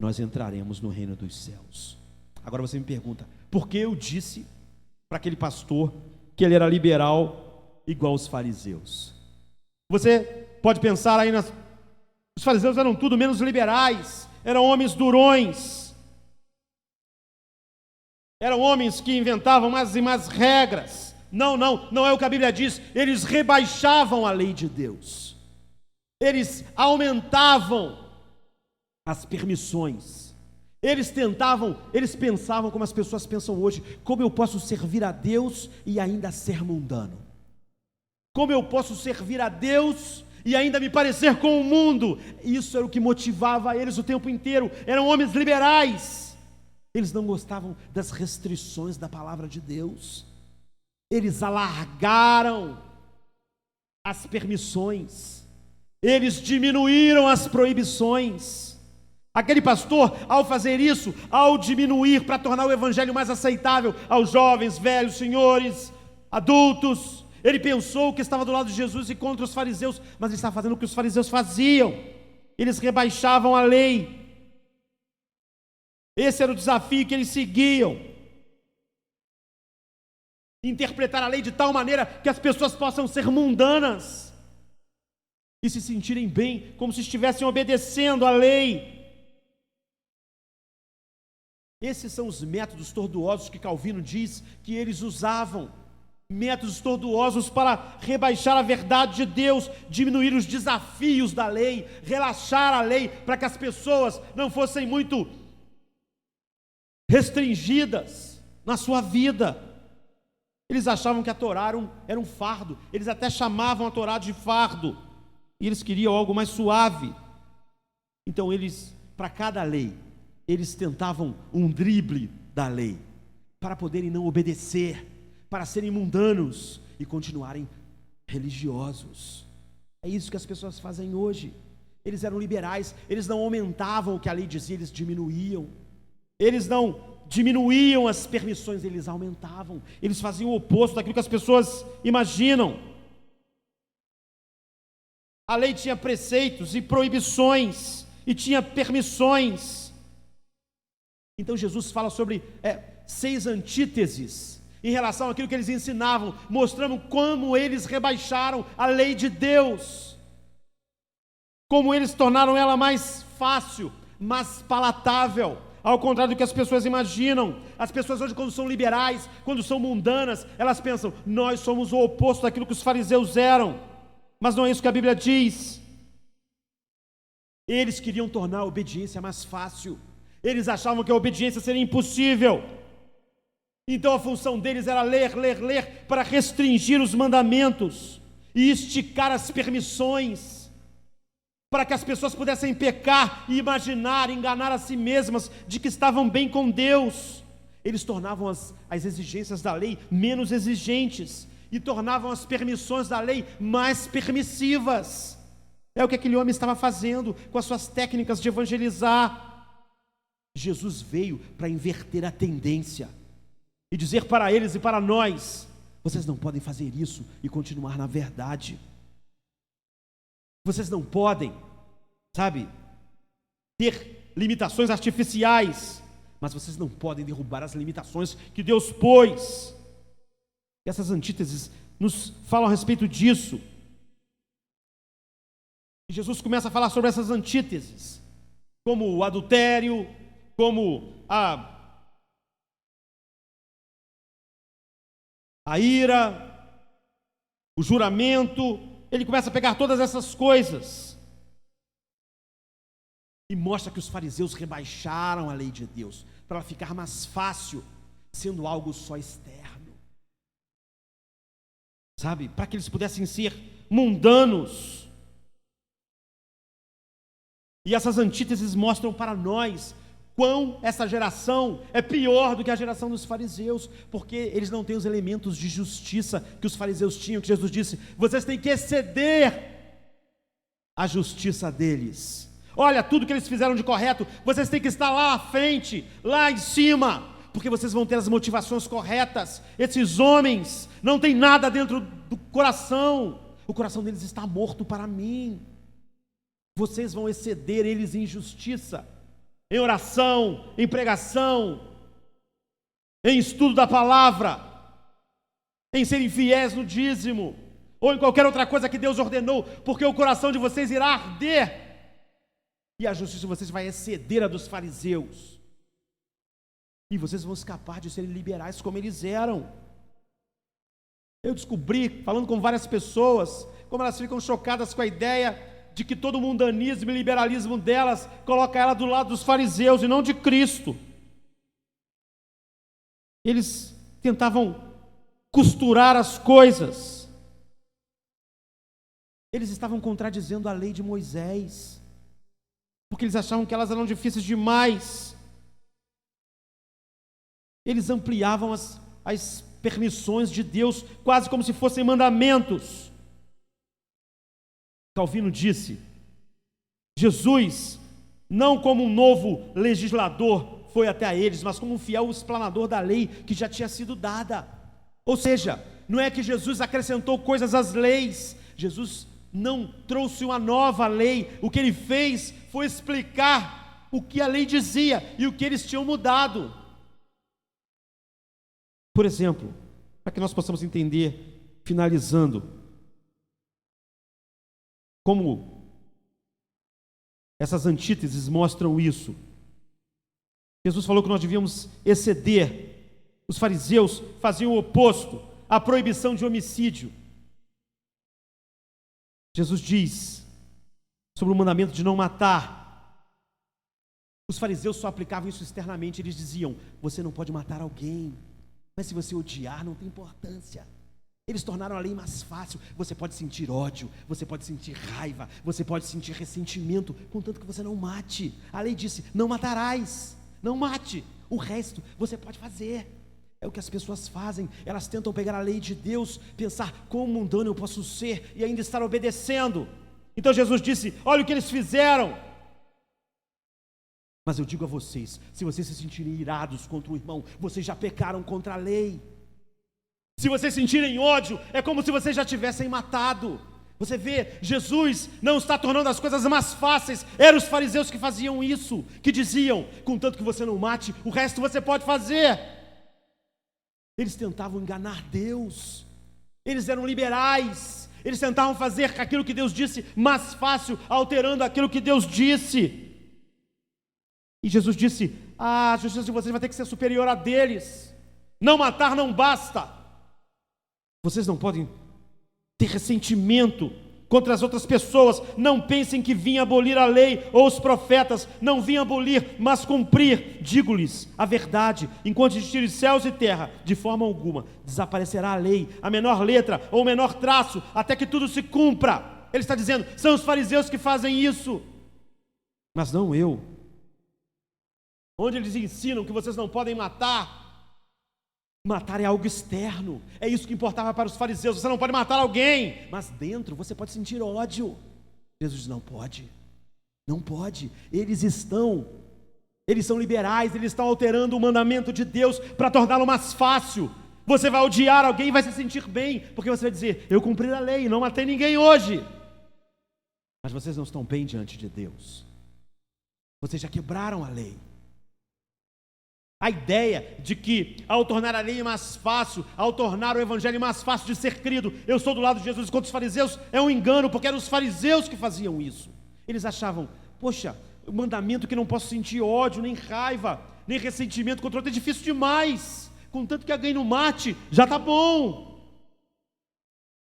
nós entraremos no reino dos céus. Agora você me pergunta, por que eu disse para aquele pastor que ele era liberal igual os fariseus? Você pode pensar aí, os fariseus eram tudo menos liberais, eram homens durões, eram homens que inventavam mais e mais regras. Não é o que a Bíblia diz. Eles rebaixavam a lei de Deus, eles aumentavam as permissões, eles pensavam como as pessoas pensam hoje: como eu posso servir a Deus e ainda ser mundano? Como eu posso servir a Deus e ainda me parecer com o mundo? Isso era o que motivava eles o tempo inteiro. Eram homens liberais, eles não gostavam das restrições da palavra de Deus, eles alargaram as permissões, eles diminuíram as proibições. Aquele pastor, ao fazer isso, ao diminuir para tornar o evangelho mais aceitável aos jovens, velhos, senhores, adultos, ele pensou que estava do lado de Jesus e contra os fariseus, mas ele estava fazendo o que os fariseus faziam. Eles rebaixavam a lei. Esse era o desafio que eles seguiam: interpretar a lei de tal maneira que as pessoas possam ser mundanas e se sentirem bem, como se estivessem obedecendo a lei. Esses são os métodos tortuosos que Calvino diz que eles usavam. Métodos tortuosos para rebaixar a verdade de Deus, diminuir os desafios da lei, relaxar a lei, para que as pessoas não fossem muito restringidas na sua vida. Eles achavam que a Torá era um fardo, eles até chamavam a Torá de fardo, e eles queriam algo mais suave. Então para cada lei, eles tentavam um drible da lei, para poderem não obedecer, para serem mundanos e continuarem religiosos. É isso que as pessoas fazem hoje. Eles eram liberais, eles não aumentavam o que a lei dizia, eles diminuíam. Eles não diminuíam as permissões, eles aumentavam. Eles faziam o oposto daquilo que as pessoas imaginam. A lei tinha preceitos e proibições, e tinha permissões. Então Jesus fala sobre 6 antíteses em relação àquilo que eles ensinavam, mostrando como eles rebaixaram a lei de Deus, como eles tornaram ela mais fácil, mais palatável, ao contrário do que as pessoas imaginam. As pessoas hoje, quando são liberais, quando são mundanas, elas pensam: nós somos o oposto daquilo que os fariseus eram. Mas não é isso que a Bíblia diz. Eles queriam tornar a obediência mais fácil, eles achavam que a obediência seria impossível. Então a função deles era ler, para restringir os mandamentos e esticar as permissões, para que as pessoas pudessem pecar e imaginar, enganar a si mesmas de que estavam bem com Deus. Eles tornavam as exigências da lei menos exigentes e tornavam as permissões da lei mais permissivas. É o que aquele homem estava fazendo com as suas técnicas de evangelizar. Jesus veio para inverter a tendência e dizer para eles e para nós: vocês não podem fazer isso e continuar na verdade. Vocês não podem, ter limitações artificiais, mas vocês não podem derrubar as limitações que Deus pôs. Essas antíteses nos falam a respeito disso. E Jesus começa a falar sobre essas antíteses, como o adultério, como a ira, o juramento. Ele começa a pegar todas essas coisas e mostra que os fariseus rebaixaram a lei de Deus para ela ficar mais fácil, sendo algo só externo, sabe? Para que eles pudessem ser mundanos. E essas antíteses mostram para nós quão essa geração é pior do que a geração dos fariseus, porque eles não têm os elementos de justiça que os fariseus tinham, que Jesus disse: vocês têm que exceder a justiça deles. Olha, tudo que eles fizeram de correto, vocês têm que estar lá à frente, lá em cima, porque vocês vão ter as motivações corretas. Esses homens não têm nada dentro do coração, o coração deles está morto para mim. Vocês vão exceder eles em justiça, em oração, em pregação, em estudo da palavra, em serem fiéis no dízimo, ou em qualquer outra coisa que Deus ordenou, porque o coração de vocês irá arder, e a justiça de vocês vai exceder a dos fariseus, e vocês vão escapar de serem liberais como eles eram. Eu descobri, falando com várias pessoas, como elas ficam chocadas com a ideia de que todo o mundanismo e liberalismo delas coloca ela do lado dos fariseus e não de Cristo. Eles tentavam costurar as coisas. Eles estavam contradizendo a lei de Moisés, porque eles achavam que elas eram difíceis demais. Eles ampliavam as permissões de Deus, quase como se fossem mandamentos. Calvino disse: Jesus, não como um novo legislador, foi até a eles, mas como um fiel explanador da lei que já tinha sido dada. Ou seja, não é que Jesus acrescentou coisas às leis, Jesus não trouxe uma nova lei, o que ele fez foi explicar o que a lei dizia e o que eles tinham mudado. Por exemplo, para que nós possamos entender, finalizando, como essas antíteses mostram isso. Jesus falou que nós devíamos exceder. Os fariseus faziam o oposto, a proibição de homicídio. Jesus diz sobre o mandamento de não matar. Os fariseus só aplicavam isso externamente. Eles diziam: você não pode matar alguém, mas se você odiar não tem importância. Eles tornaram a lei mais fácil. Você pode sentir ódio, você pode sentir raiva, você pode sentir ressentimento, contanto que você não mate. A lei disse: não matarás, não mate. O resto você pode fazer. É o que as pessoas fazem. Elas tentam pegar a lei de Deus, pensar quão mundano eu posso ser e ainda estar obedecendo. Então Jesus disse: olha o que eles fizeram. Mas eu digo a vocês, se vocês se sentirem irados contra o irmão, vocês já pecaram contra a lei. Se vocês sentirem ódio, é como se vocês já tivessem matado. Você vê, Jesus não está tornando as coisas mais fáceis. Eram os fariseus que faziam isso, que diziam: contanto que você não mate, o resto você pode fazer. Eles tentavam enganar Deus. Eles eram liberais. Eles tentavam fazer aquilo que Deus disse mais fácil, alterando aquilo que Deus disse. E Jesus disse: a justiça de vocês vai ter que ser superior à deles. Não matar não basta. Vocês não podem ter ressentimento contra as outras pessoas. Não pensem que vim abolir a lei ou os profetas. Não vim abolir, mas cumprir. Digo-lhes a verdade: enquanto existirem céus e terra, de forma alguma desaparecerá a lei, a menor letra ou o menor traço, até que tudo se cumpra. Ele está dizendo: são os fariseus que fazem isso, mas não eu. Onde eles ensinam que vocês não podem matar. Matar é algo externo, é isso que importava para os fariseus. Você não pode matar alguém, mas dentro você pode sentir ódio. Jesus diz: não pode, não pode. Eles são liberais, eles estão alterando o mandamento de Deus para torná-lo mais fácil. Você vai odiar alguém e vai se sentir bem, porque você vai dizer: eu cumpri a lei, não matei ninguém hoje. Mas vocês não estão bem diante de Deus, vocês já quebraram a lei. A ideia de que ao tornar a lei mais fácil, ao tornar o evangelho mais fácil de ser crido, eu estou do lado de Jesus contra os fariseus, é um engano, porque eram os fariseus que faziam isso. Eles achavam: poxa, o mandamento que não posso sentir ódio, nem raiva, nem ressentimento contra outro é difícil demais, contanto que alguém não mate, já está bom.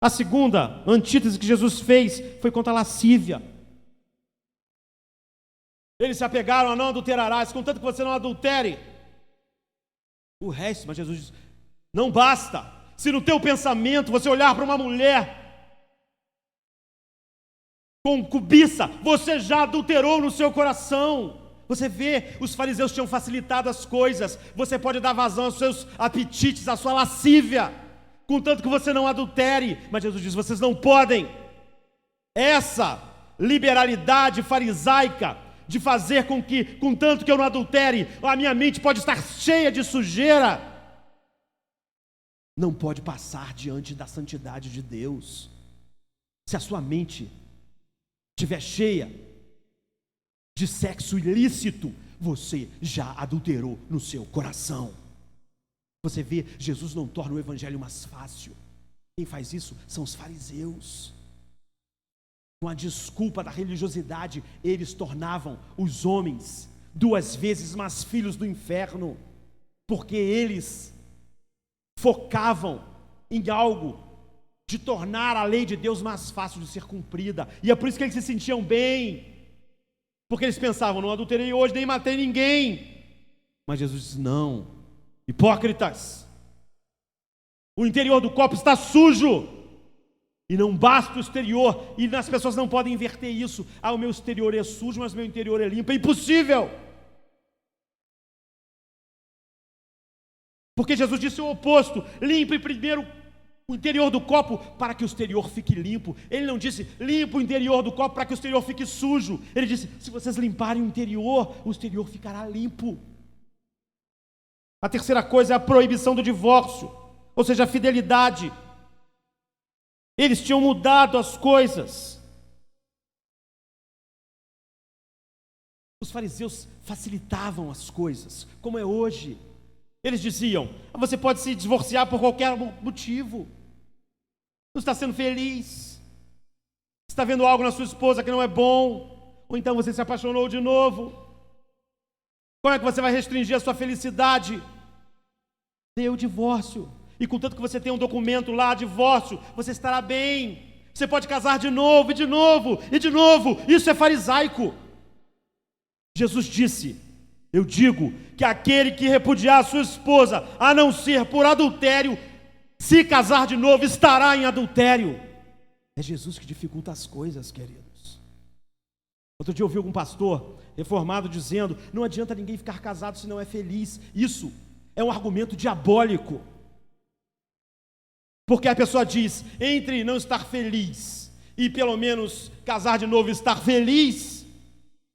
A segunda antítese que Jesus fez foi contra a lascívia. Eles se apegaram a não adulterarás, contanto que você não adultere o resto. Mas Jesus diz, não basta. Se no teu pensamento você olhar para uma mulher com cobiça, você já adulterou no seu coração. Você vê, os fariseus tinham facilitado as coisas. Você pode dar vazão aos seus apetites, à sua lascívia, contanto que você não adultere. Mas Jesus diz, vocês não podem. Essa liberalidade farisaica de fazer com que, contanto que eu não adultere, a minha mente pode estar cheia de sujeira, não pode passar diante da santidade de Deus. Se a sua mente estiver cheia de sexo ilícito, você já adulterou no seu coração. Você vê, Jesus não torna o evangelho mais fácil. Quem faz isso são os fariseus. Com a desculpa da religiosidade, eles tornavam os homens 2 vezes mais filhos do inferno, porque eles focavam em algo de tornar a lei de Deus mais fácil de ser cumprida. E é por isso que eles se sentiam bem, porque eles pensavam, não adulterei hoje, nem matei ninguém. Mas Jesus disse, não, hipócritas, o interior do copo está sujo, e não basta o exterior, e as pessoas não podem inverter isso. O meu exterior é sujo, mas meu interior é limpo. É impossível, porque Jesus disse o oposto, limpe primeiro o interior do copo para que o exterior fique limpo. Ele não disse, limpa o interior do copo para que o exterior fique sujo. Ele disse, se vocês limparem o exterior ficará limpo. A terceira coisa é a proibição do divórcio, ou seja, a fidelidade. Eles tinham mudado as coisas. Os fariseus facilitavam as coisas, como é hoje. Eles diziam, você pode se divorciar por qualquer motivo. Não está sendo feliz, está vendo algo na sua esposa que não é bom, ou então você se apaixonou de novo. Como é que você vai restringir a sua felicidade? Dê o divórcio. E contanto que você tem um documento lá, divórcio, você estará bem. Você pode casar de novo, e de novo, e de novo. Isso é farisaico. Jesus disse, eu digo que aquele que repudiar a sua esposa, a não ser por adultério, se casar de novo, estará em adultério. É Jesus que dificulta as coisas, queridos. Outro dia eu ouvi algum pastor reformado dizendo, não adianta ninguém ficar casado se não é feliz. Isso é um argumento diabólico. Porque a pessoa diz, entre não estar feliz e pelo menos casar de novo e estar feliz,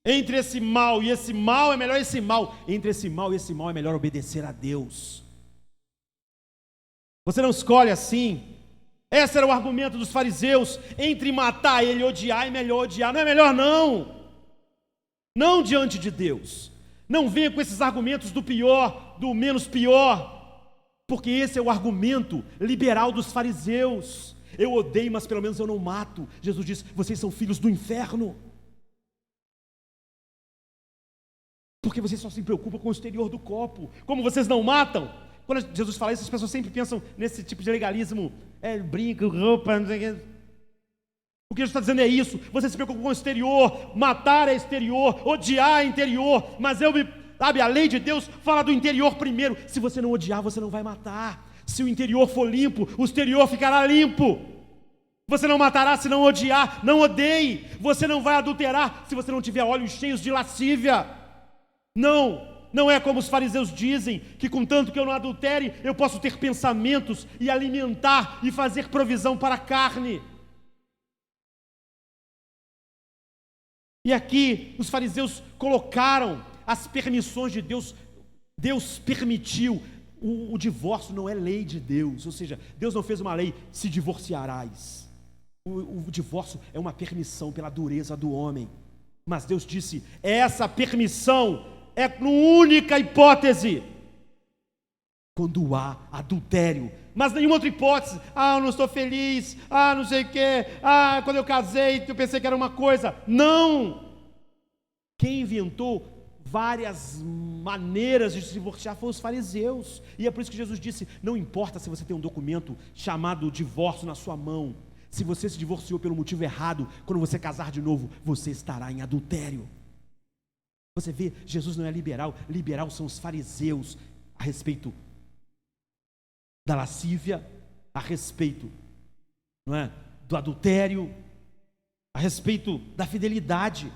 entre esse mal e esse mal é melhor esse mal. Entre esse mal e esse mal é melhor obedecer a Deus. Você não escolhe assim. Esse era o argumento dos fariseus. Entre matar ele e odiar é melhor odiar. Não é melhor não. Não diante de Deus. Não venha com esses argumentos do pior, do menos pior. Porque esse é o argumento liberal dos fariseus. Eu odeio, mas pelo menos eu não mato. Jesus disse, vocês são filhos do inferno. Porque vocês só se preocupam com o exterior do copo. Como vocês não matam? Quando Jesus fala isso, as pessoas sempre pensam nesse tipo de legalismo. Brinco, roupa, não sei o que. O que Jesus está dizendo é isso. Você se preocupa com o exterior. Matar é exterior, odiar é interior. Mas sabe, a lei de Deus fala do interior primeiro. Se você não odiar, você não vai matar. Se o interior for limpo, o exterior ficará limpo. Você não matará se não odiar. Não odeie. Você não vai adulterar se você não tiver olhos cheios de lascívia. Não é como os fariseus dizem, que contanto que eu não adultere, eu posso ter pensamentos e alimentar e fazer provisão para a carne. E aqui os fariseus colocaram as permissões de Deus. Deus permitiu. O divórcio não é lei de Deus, ou seja, Deus não fez uma lei, se divorciarás. O divórcio é uma permissão pela dureza do homem. Mas Deus disse, essa permissão é uma única hipótese, quando há adultério. Mas nenhuma outra hipótese, eu não estou feliz, não sei o quê, quando eu casei eu pensei que era uma coisa. Não! Quem inventou várias maneiras de se divorciar foram os fariseus. E é por isso que Jesus disse: não importa se você tem um documento chamado divórcio na sua mão, se você se divorciou pelo motivo errado, quando você casar de novo, você estará em adultério. Você vê, Jesus não é liberal. Liberal são os fariseus a respeito da lascívia, a respeito, não é, do adultério, a respeito da fidelidade.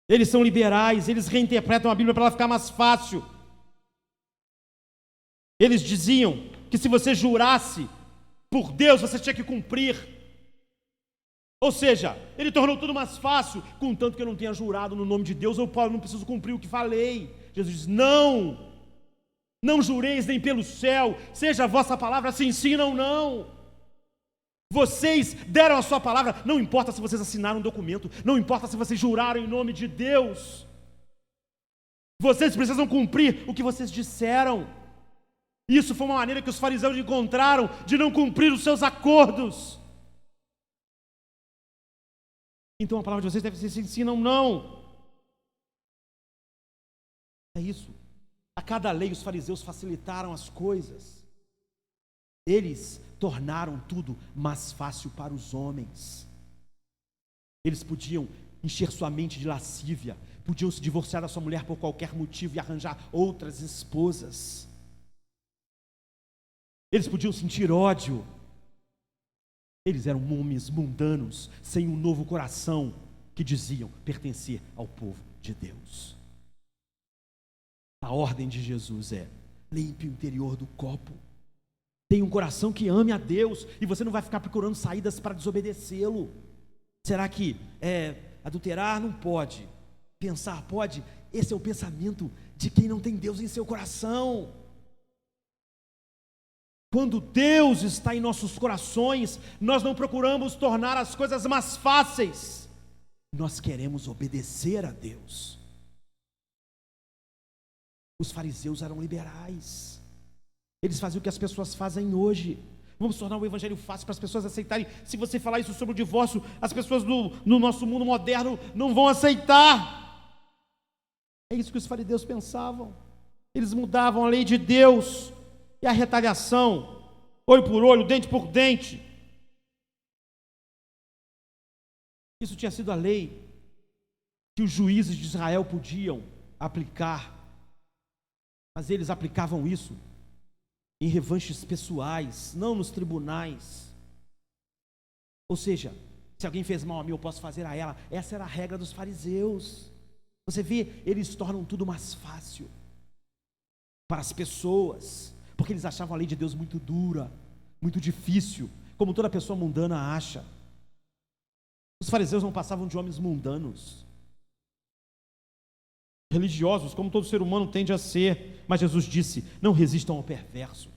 Eles são liberais, eles reinterpretam a Bíblia para ela ficar mais fácil. Eles diziam que se você jurasse por Deus, você tinha que cumprir. Ou seja, ele tornou tudo mais fácil, contanto que eu não tenha jurado no nome de Deus, eu não preciso cumprir o que falei. Jesus diz: não jureis nem pelo céu, seja a vossa palavra se ensina ou não. Vocês deram a sua palavra, não importa se vocês assinaram um documento, não importa se vocês juraram em nome de Deus, vocês precisam cumprir o que vocês disseram. Isso foi uma maneira que os fariseus encontraram de não cumprir os seus acordos. Então a palavra de vocês deve ser se ensina ou não. É isso. A cada lei os fariseus facilitaram as coisas. Eles tornaram tudo mais fácil para os homens. Eles podiam encher sua mente de lascívia, podiam se divorciar da sua mulher por qualquer motivo e arranjar outras esposas. Eles podiam sentir ódio. Eles eram homens mundanos, sem um novo coração, que diziam pertencer ao povo de Deus. A ordem de Jesus é: limpe o interior do copo. Tenha um coração que ame a Deus, e você não vai ficar procurando saídas para desobedecê-lo. Será que adulterar não pode? Pensar pode? Esse é o pensamento de quem não tem Deus em seu coração. Quando Deus está em nossos corações, nós não procuramos tornar as coisas mais fáceis, nós queremos obedecer a Deus. Os fariseus eram liberais. Eles faziam o que as pessoas fazem hoje. Vamos tornar o evangelho fácil para as pessoas aceitarem. Se você falar isso sobre o divórcio, as pessoas no nosso mundo moderno não vão aceitar. É isso que os fariseus pensavam. Eles mudavam a lei de Deus. E a retaliação, olho por olho, dente por dente. Isso tinha sido a lei que os juízes de Israel podiam aplicar. Mas eles aplicavam isso em revanches pessoais, não nos tribunais. Ou seja, se alguém fez mal a mim, eu posso fazer a ela. Essa era a regra dos fariseus. Você vê, eles tornam tudo mais fácil para as pessoas, porque eles achavam a lei de Deus muito dura, muito difícil, como toda pessoa mundana acha. Os fariseus não passavam de homens mundanos, religiosos, como todo ser humano tende a ser. Mas Jesus disse: não resistam ao perverso.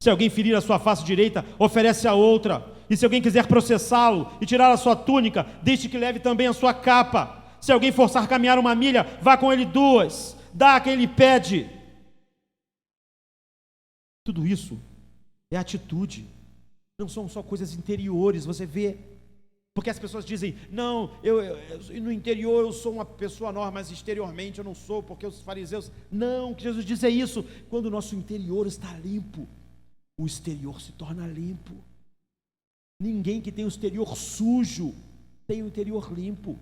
Se alguém ferir a sua face direita, oferece a outra. E se alguém quiser processá-lo e tirar a sua túnica, deixe que leve também a sua capa. Se alguém forçar caminhar 1 milha, vá com ele 2. Dá a quem lhe pede. Tudo isso é atitude. Não são só coisas interiores, você vê. Porque as pessoas dizem: não, eu no interior eu sou uma pessoa normal, mas exteriormente eu não sou, porque os fariseus... Não, o que Jesus diz é isso: quando o nosso interior está limpo, o exterior se torna limpo. Ninguém que tem o exterior sujo tem o interior limpo.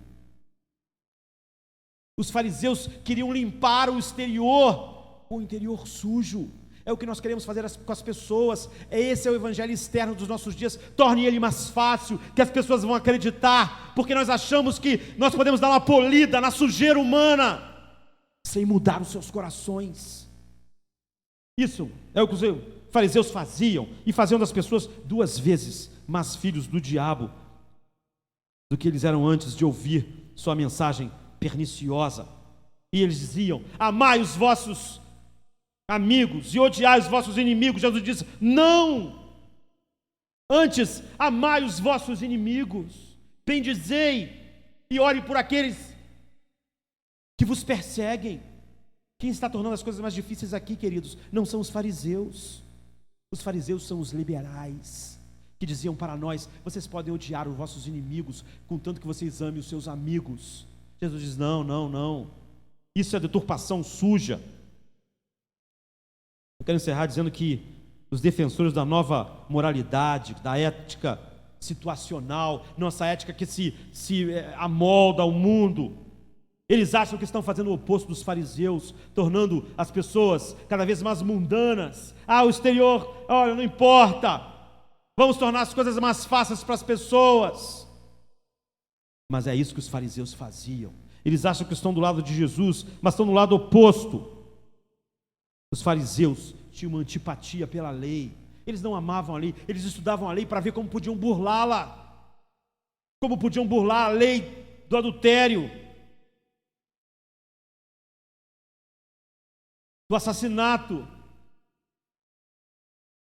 Os fariseus queriam limpar o exterior com o interior sujo. É o que nós queremos fazer com as pessoas. Esse é o evangelho externo dos nossos dias. Torne ele mais fácil, que as pessoas vão acreditar, porque nós achamos que nós podemos dar uma polida na sujeira humana sem mudar os seus corações. Isso é o que os fariseus faziam, e faziam das pessoas 2 vezes mais filhos do diabo do que eles eram antes de ouvir sua mensagem perniciosa. E eles diziam: amai os vossos amigos e odiai os vossos inimigos. Jesus disse: não, antes amai os vossos inimigos, bendizei e ore por aqueles que vos perseguem. Quem está tornando as coisas mais difíceis aqui, queridos, não são os fariseus. Os fariseus são os liberais, que diziam para nós: vocês podem odiar os vossos inimigos, contanto que vocês amem os seus amigos. Jesus diz: não, não, não. Isso é deturpação suja. Eu quero encerrar dizendo que os defensores da nova moralidade, da ética situacional, nossa ética que se amolda ao mundo, eles acham que estão fazendo o oposto dos fariseus, tornando as pessoas cada vez mais mundanas. O exterior, olha, não importa, vamos tornar as coisas mais fáceis para as pessoas. Mas é isso que os fariseus faziam. Eles acham que estão do lado de Jesus, mas estão do lado oposto. Os fariseus tinham uma antipatia pela lei. Eles não amavam a lei, eles estudavam a lei para ver como podiam burlá-la, como podiam burlar a lei do adultério, do assassinato,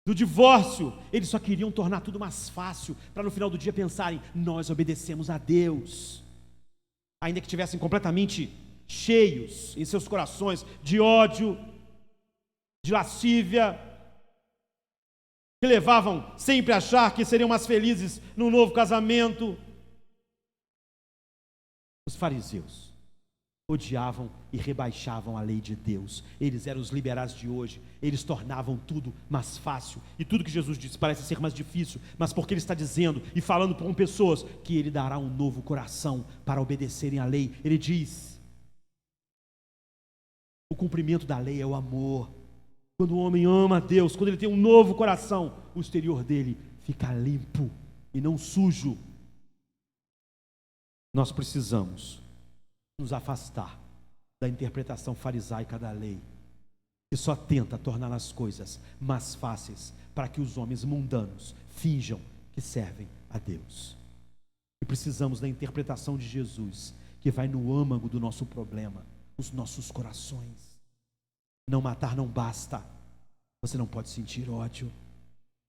do divórcio. Eles só queriam tornar tudo mais fácil, para no final do dia pensarem: nós obedecemos a Deus, ainda que estivessem completamente cheios em seus corações de ódio, de lascívia, que levavam sempre a achar que seriam mais felizes num novo casamento. Os fariseus odiavam e rebaixavam a lei de Deus. Eles eram os liberais de hoje. Eles tornavam tudo mais fácil, e tudo que Jesus disse parece ser mais difícil, mas porque Ele está dizendo e falando com pessoas que Ele dará um novo coração para obedecerem à lei. Ele diz: o cumprimento da lei é o amor. Quando o homem ama a Deus, quando ele tem um novo coração, o exterior dele fica limpo e não sujo. Nós precisamos nos afastar da interpretação farisaica da lei, que só tenta tornar as coisas mais fáceis para que os homens mundanos finjam que servem a Deus. E precisamos da interpretação de Jesus, que vai no âmago do nosso problema, os nossos corações. Não matar não basta, você não pode sentir ódio.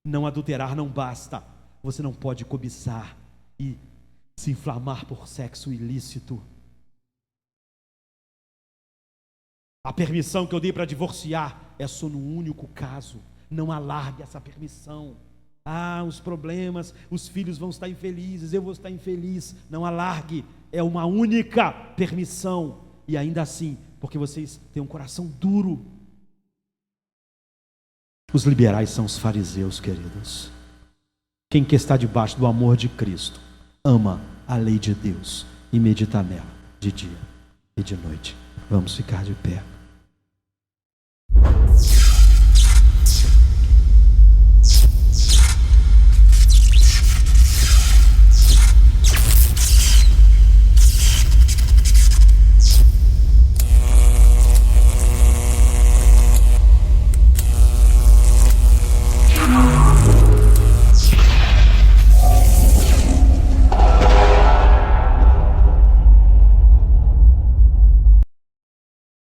Não adulterar não basta, você não pode cobiçar e se inflamar por sexo ilícito. A permissão que eu dei para divorciar é só no único caso. Não alargue essa permissão. Os problemas, os filhos vão estar infelizes, eu vou estar infeliz. Não alargue, é uma única permissão. E ainda assim, porque vocês têm um coração duro. Os liberais são os fariseus, queridos. Quem que está debaixo do amor de Cristo ama a lei de Deus e medita nela de dia e de noite. Vamos ficar de pé.